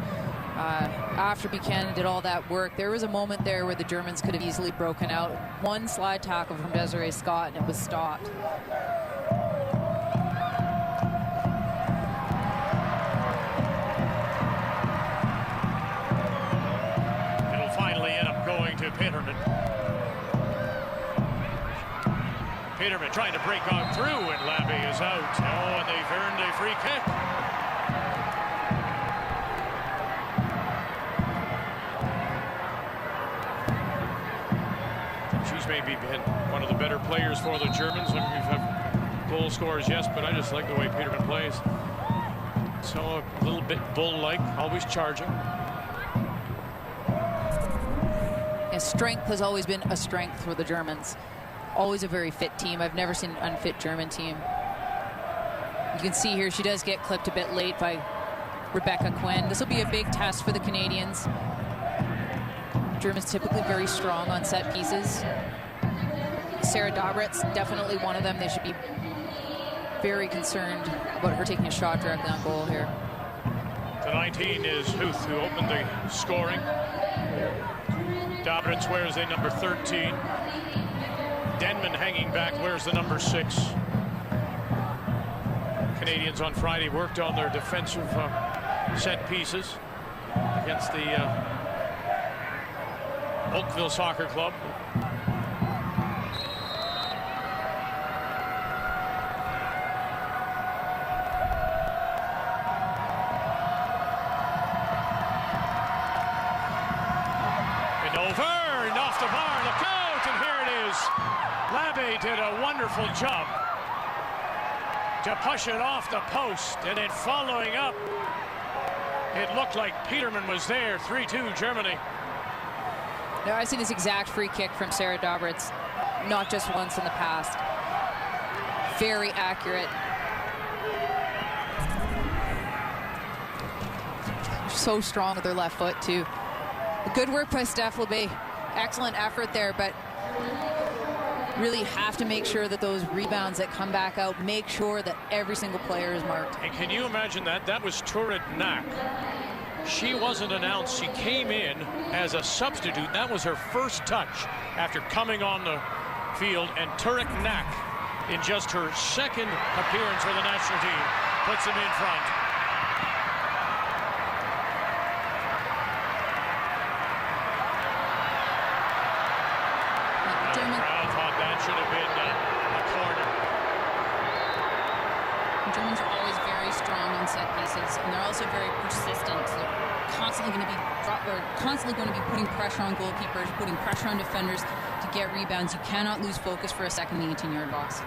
after Buchanan did all that work, there was a moment there where the Germans could have easily broken out. One slide tackle from Desiree Scott, and it was stopped. It'll finally end up going to Peterman. Peterman trying to break on through, and Labbe is out. Oh, and they've earned a free kick. She's maybe been one of the better players for the Germans. I mean, we've had goal scorers, yes, but I just like the way Peterman plays. So a little bit bull-like, always charging. Yeah, strength has always been a strength for the Germans. Always a very fit team. I've never seen an unfit German team. You can see here she does get clipped a bit late by Rebecca Quinn. This will be a big test for the Canadians. Germans typically very strong on set pieces. Sarah Dobritz, definitely one of them. They should be very concerned about her taking a shot directly on goal here. The 19 is Huth, who opened the scoring. Dobritz wears the number 13. Denman hanging back wears the number 6. Canadians on Friday worked on their defensive set pieces against the Oakville Soccer Club. And over and off the bar, look out, and here it is. Labbe did a wonderful job to push it off the post, and then following up, it looked like Peterman was there. 3-2 Germany. Now, I've seen this exact free kick from Sarah Dobritz not just once in the past. Very accurate. So strong with her left foot too. Good work by Steph Labbe. Excellent effort there, but really have to make sure that those rebounds that come back out, make sure that every single player is marked. And can you imagine that? That was Turid Knack. She wasn't announced. She came in as a substitute. That was her first touch after coming on the field. And Turid Knack, in just her second appearance for the national team, puts them in front. I thought that should have been a corner. The Germans are always very strong on set pieces, and they're also very persistent. So they're constantly going to be putting pressure on goalkeepers, putting pressure on defenders to get rebounds. You cannot lose focus for a second in the 18-yard box.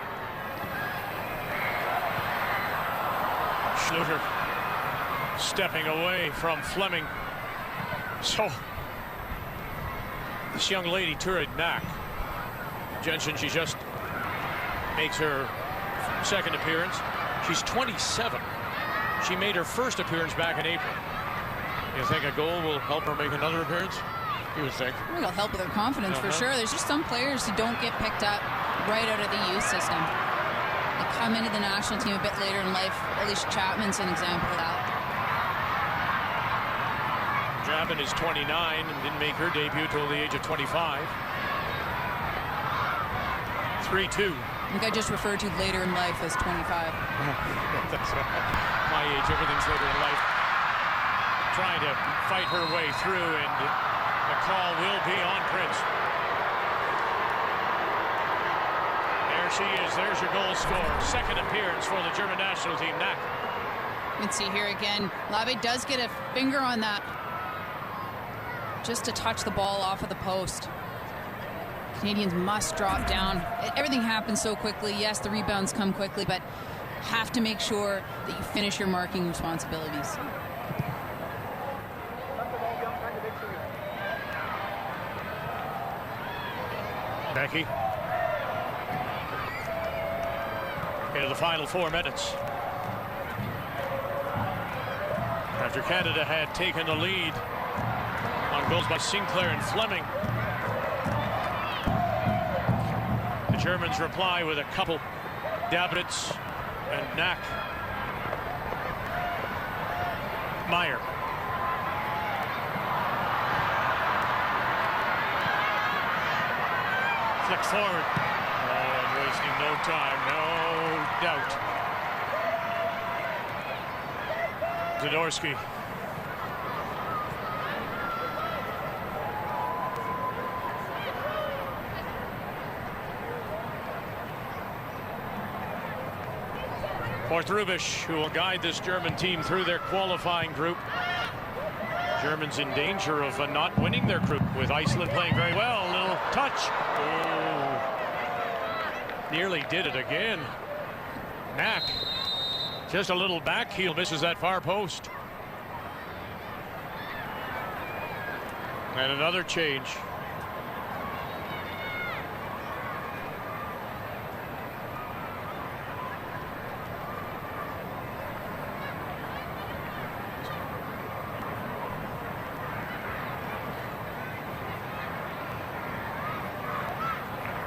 Schluter stepping away from Fleming. So this young lady, Turid Knack, Jensen, she just makes her second appearance. She's 27. She made her first appearance back in April. You think a goal will help her make another appearance? You would think. It'll help with her confidence for sure. There's just some players who don't get picked up right out of the youth system. They come into the national team a bit later in life. Alicia Chapman's an example of that. Chapman is 29 and didn't make her debut till the age of 25. 3-2. I think I just referred to later in life as 25. That's my age, everything's later in life. Trying to fight her way through, and the call will be on Prince. There she is, there's your goal scorer. Second appearance for the German national team. Knack. You can see here again, Labbe does get a finger on that. Just to touch the ball off of the post. Canadians must drop down. Everything happens so quickly. Yes, the rebounds come quickly, but have to make sure that you finish your marking responsibilities. Becky into the final 4 minutes. After Canada had taken the lead on goals by Sinclair and Fleming, the Germans reply with a couple. Dabritz and Knack. Meyer. Flick forward. Oh, and wasting no time, no doubt. Zadorsky. For Rubisch, who will guide this German team through their qualifying group. Germans in danger of not winning their group, with Iceland playing very well. Little touch. Oh, nearly did it again. Knack. Just a little back heel, misses that far post. And another change.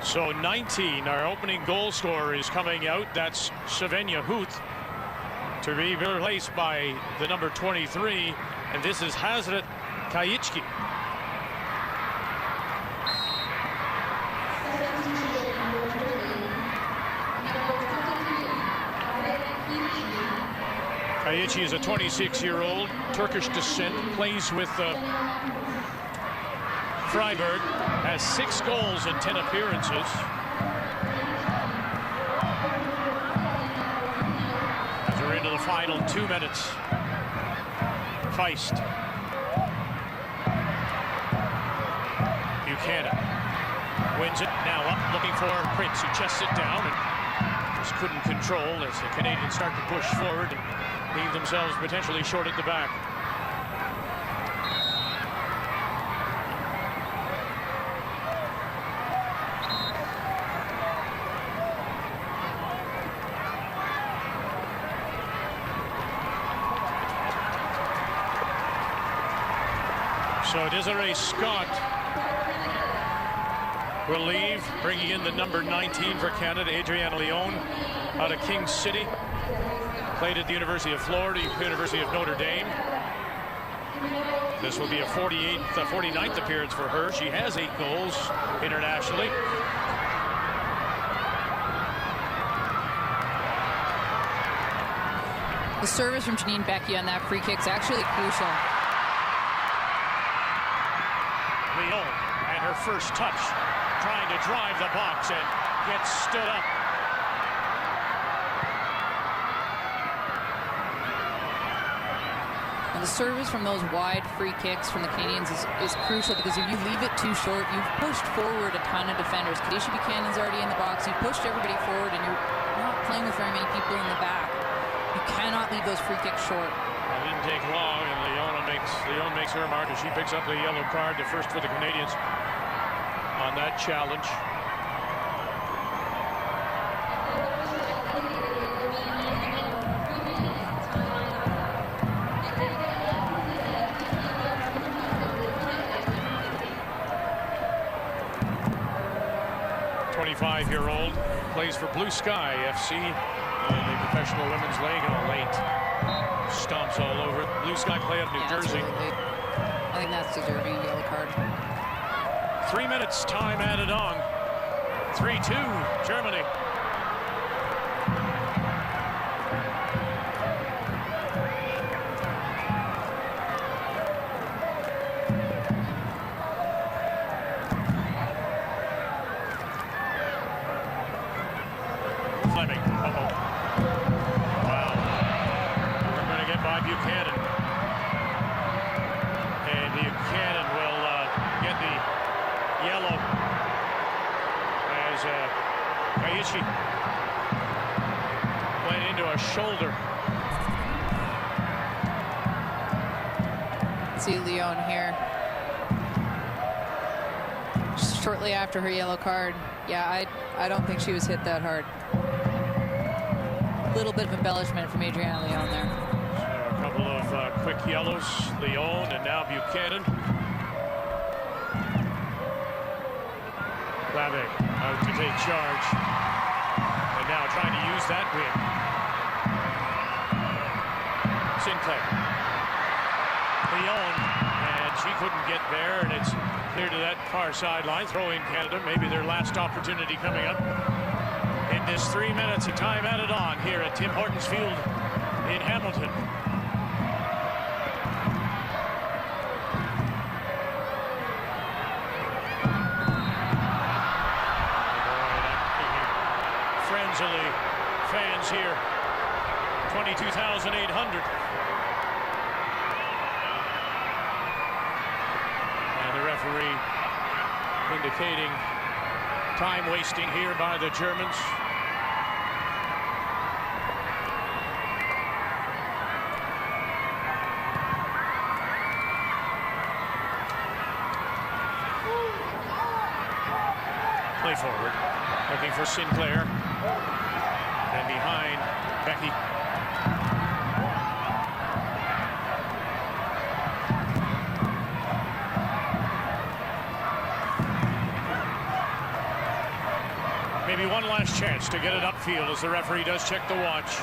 So 19, our opening goal scorer is coming out. That's Svenja Huth, to be replaced by the number 23, and this is Hazret Kajicki. Kajicki is a 26-year-old, Turkish descent, plays with Freiburg, has 6 goals in 10 appearances. As we're into the final 2 minutes. Feist. Buchanan wins it, now up, looking for Prince, who chests it down and just couldn't control as the Canadians start to push forward and leave themselves potentially short at the back. So Desiree Scott will leave, bringing in the number 19 for Canada, Adriana Leon, out of King City. Played at the University of Florida, University of Notre Dame. This will be a 49th appearance for her. She has 8 goals internationally. The service from Janine Beckie on that free kick is actually crucial. Leon and her first touch, trying to drive the box and gets stood up. And the service from those wide free kicks from the Canadians is crucial, because if you leave it too short, you've pushed forward a ton of defenders. Kadesha Buchanan's already in the box. You pushed everybody forward, and you're not playing with very many people in the back. You cannot leave those free kicks short. It didn't take long, and Leon makes her mark as she picks up the yellow card, the first for the Canadians on that challenge. Year-old plays for Blue Sky FC in the Professional Women's League, and late stomps all over it. Blue Sky play up New Jersey. I think that's deserving of a yellow card. 3 minutes time added on. 3-2 Germany. Fleming. Uh-oh. Wow. We're going to get by Buchanan. And Buchanan will get the yellow as Kajicki went into a shoulder. See Leon here. Shortly after her yellow card. Yeah, I don't think she was hit that hard. little bit of embellishment from Adriana Leon there. A couple of quick yellows, Leon and now Buchanan. Clave out to take charge. And now trying to use that win. Sinclair. Leon, and she couldn't get there, and it's clear to that far sideline. Throw in Canada, maybe their last opportunity coming up. In this 3 minutes of time added on here at Tim Hortons Field in Hamilton. Frenzially, fans here, 22,800. And the referee indicating time wasting here by the Germans. Play forward, looking for Sinclair. And behind Becky. Maybe one last chance to get it upfield as the referee does check the watch.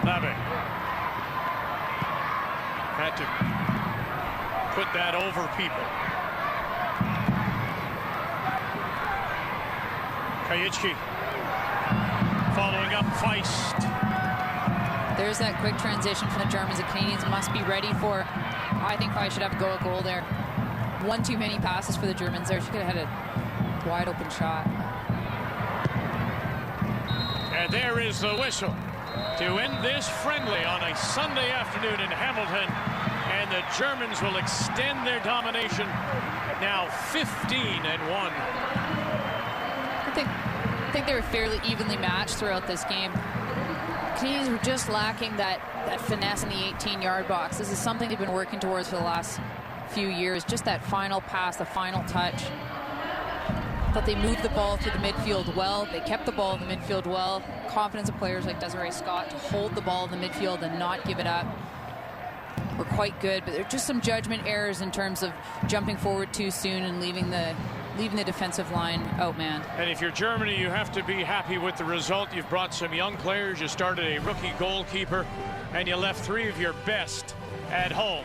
Clave had to put that over people. Kajicki following up Feist. There's that quick transition from the Germans. The Canadians must be ready for. I think Feist should have a goal there. One too many passes for the Germans there. She could have had a wide open shot. And there is the whistle to end this friendly on a Sunday afternoon in Hamilton. And the Germans will extend their domination, now 15-1. I think they were fairly evenly matched throughout this game. Canadians were just lacking that finesse in the 18-yard box. This is something they've been working towards for the last few years. Just that final pass, the final touch. But they moved the ball to the midfield well. They kept the ball in the midfield well. Confidence of players like Desiree Scott to hold the ball in the midfield and not give it up were quite good. But there are just some judgment errors in terms of jumping forward too soon and leaving the defensive line outmanned. And if you're Germany, you have to be happy with the result. You've brought some young players, you started a rookie goalkeeper, and you left 3 of your best at home.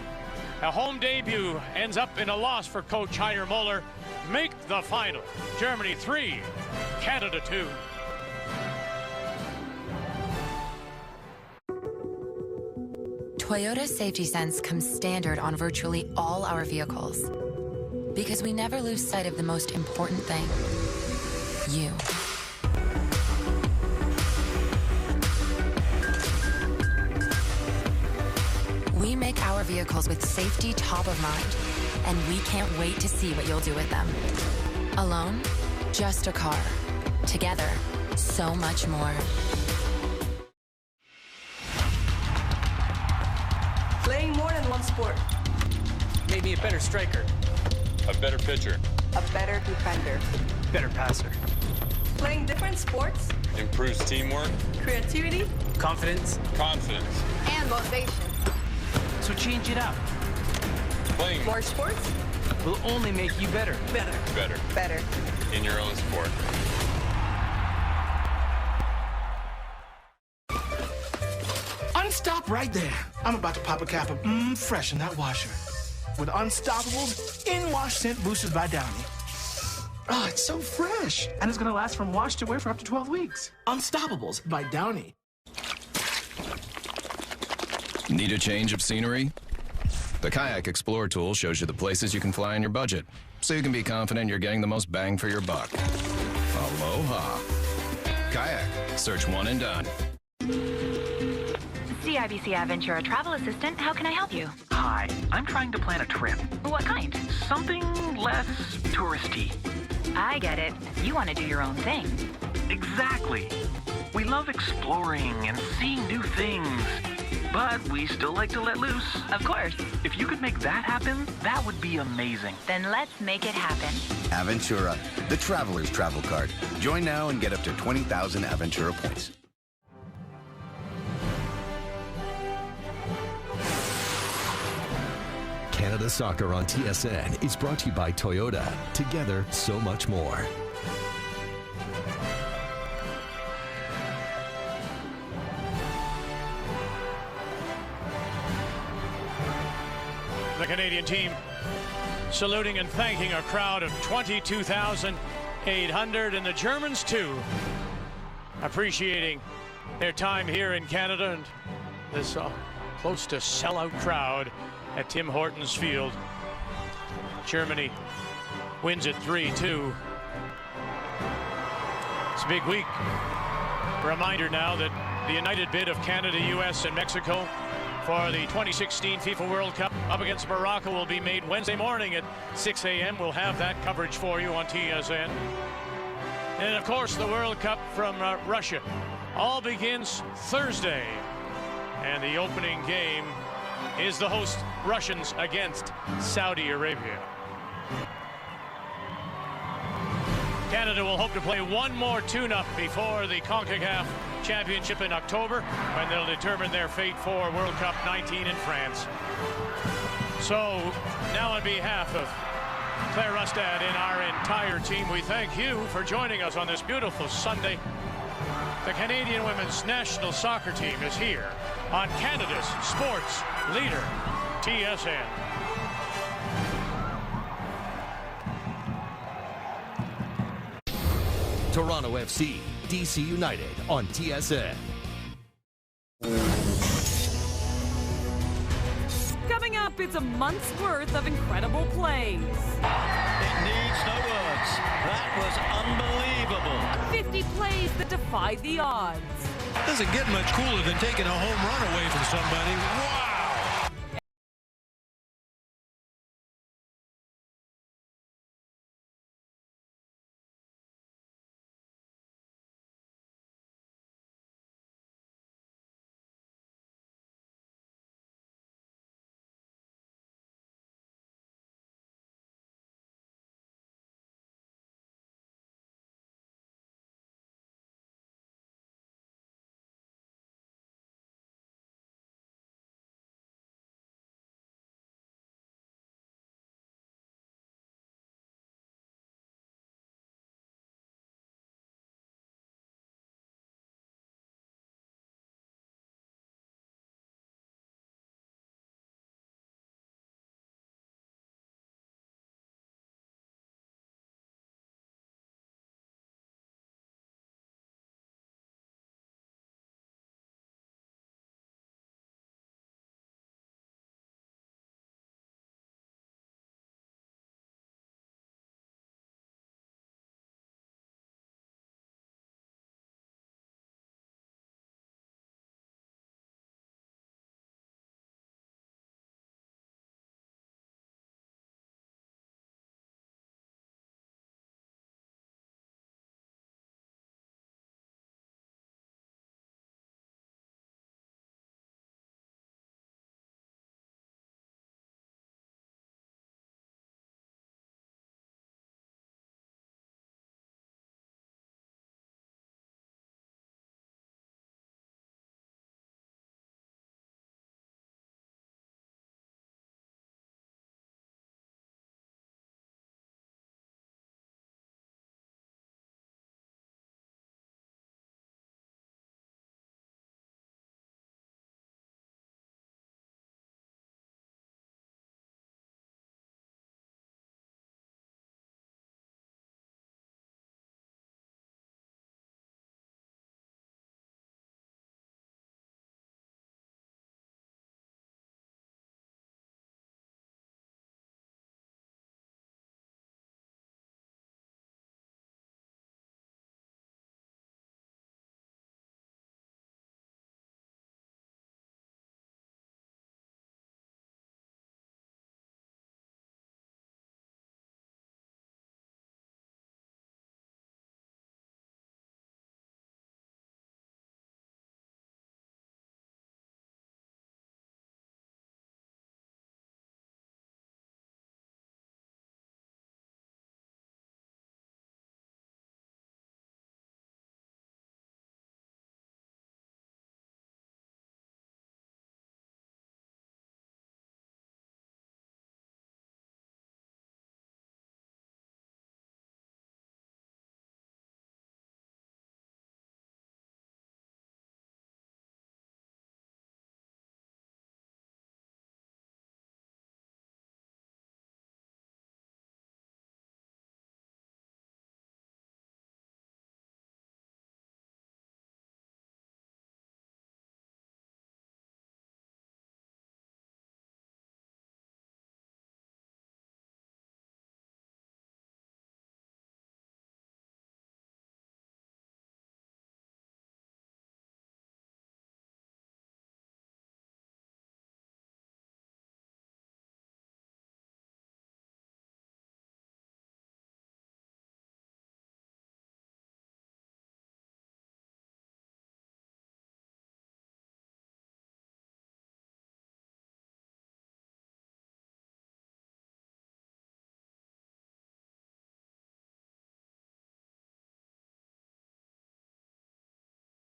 A home debut ends up in a loss for coach Heiner Muller. Make the final. Germany 3, Canada 2. Toyota Safety Sense comes standard on virtually all our vehicles. Because we never lose sight of the most important thing, you. We make our vehicles with safety top of mind, and we can't wait to see what you'll do with them. Alone, just a car. Together, so much more. Playing more than one sport. Made me a better striker. A better pitcher. A better defender. Better passer. Playing different sports. Improves teamwork. Creativity. Confidence. Confidence. And motivation. So change it up. Playing more sports will only make you better. Better. Better. Better. In your own sport. Unstop right there. I'm about to pop a cap of fresh in that washer. With Unstoppables in-wash scent boosters by Downy. Oh, it's so fresh. And it's gonna last from wash to wear for up to 12 weeks. Unstoppables by Downy. Need a change of scenery? The Kayak Explorer tool shows you the places you can fly on your budget, so you can be confident you're getting the most bang for your buck. Aloha. Kayak. Search one and done. CIBC CANvGER, travel assistant. How can I help you? Hi, I'm trying to plan a trip. What kind? Something less touristy. I get it. You want to do your own thing. Exactly. We love exploring and seeing new things, but we still like to let loose. Of course. If you could make that happen, that would be amazing. Then let's make it happen. Aventura, the traveler's travel card. Join now and get up to 20,000 Aventura points. Canada Soccer on TSN is brought to you by Toyota. Together, so much more. The Canadian team saluting and thanking a crowd of 22,800, and the Germans too, appreciating their time here in Canada and this close to sellout crowd at Tim Hortons Field. Germany wins it 3-2. It's a big week. Reminder now that the united bid of Canada, US, and Mexico for the 2016 FIFA World Cup up against Morocco will be made Wednesday morning at 6 a.m. We'll have that coverage for you on TSN. And of course, the World Cup from Russia all begins Thursday. And the opening game is the host Russians against Saudi Arabia. Canada will hope to play one more tune-up before the CONCACAF Championship in October, when they'll determine their fate for World Cup 19 in France. So now on behalf of Claire Rustad and our entire team, we thank you for joining us on this beautiful Sunday. The Canadian women's national soccer team is here on Canada's sports leader, TSN. Toronto FC, DC United on TSN. Coming up, it's a month's worth of incredible plays. It needs no words. That was unbelievable. 50 plays that defy the odds. Doesn't get much cooler than taking a home run away from somebody. Wow!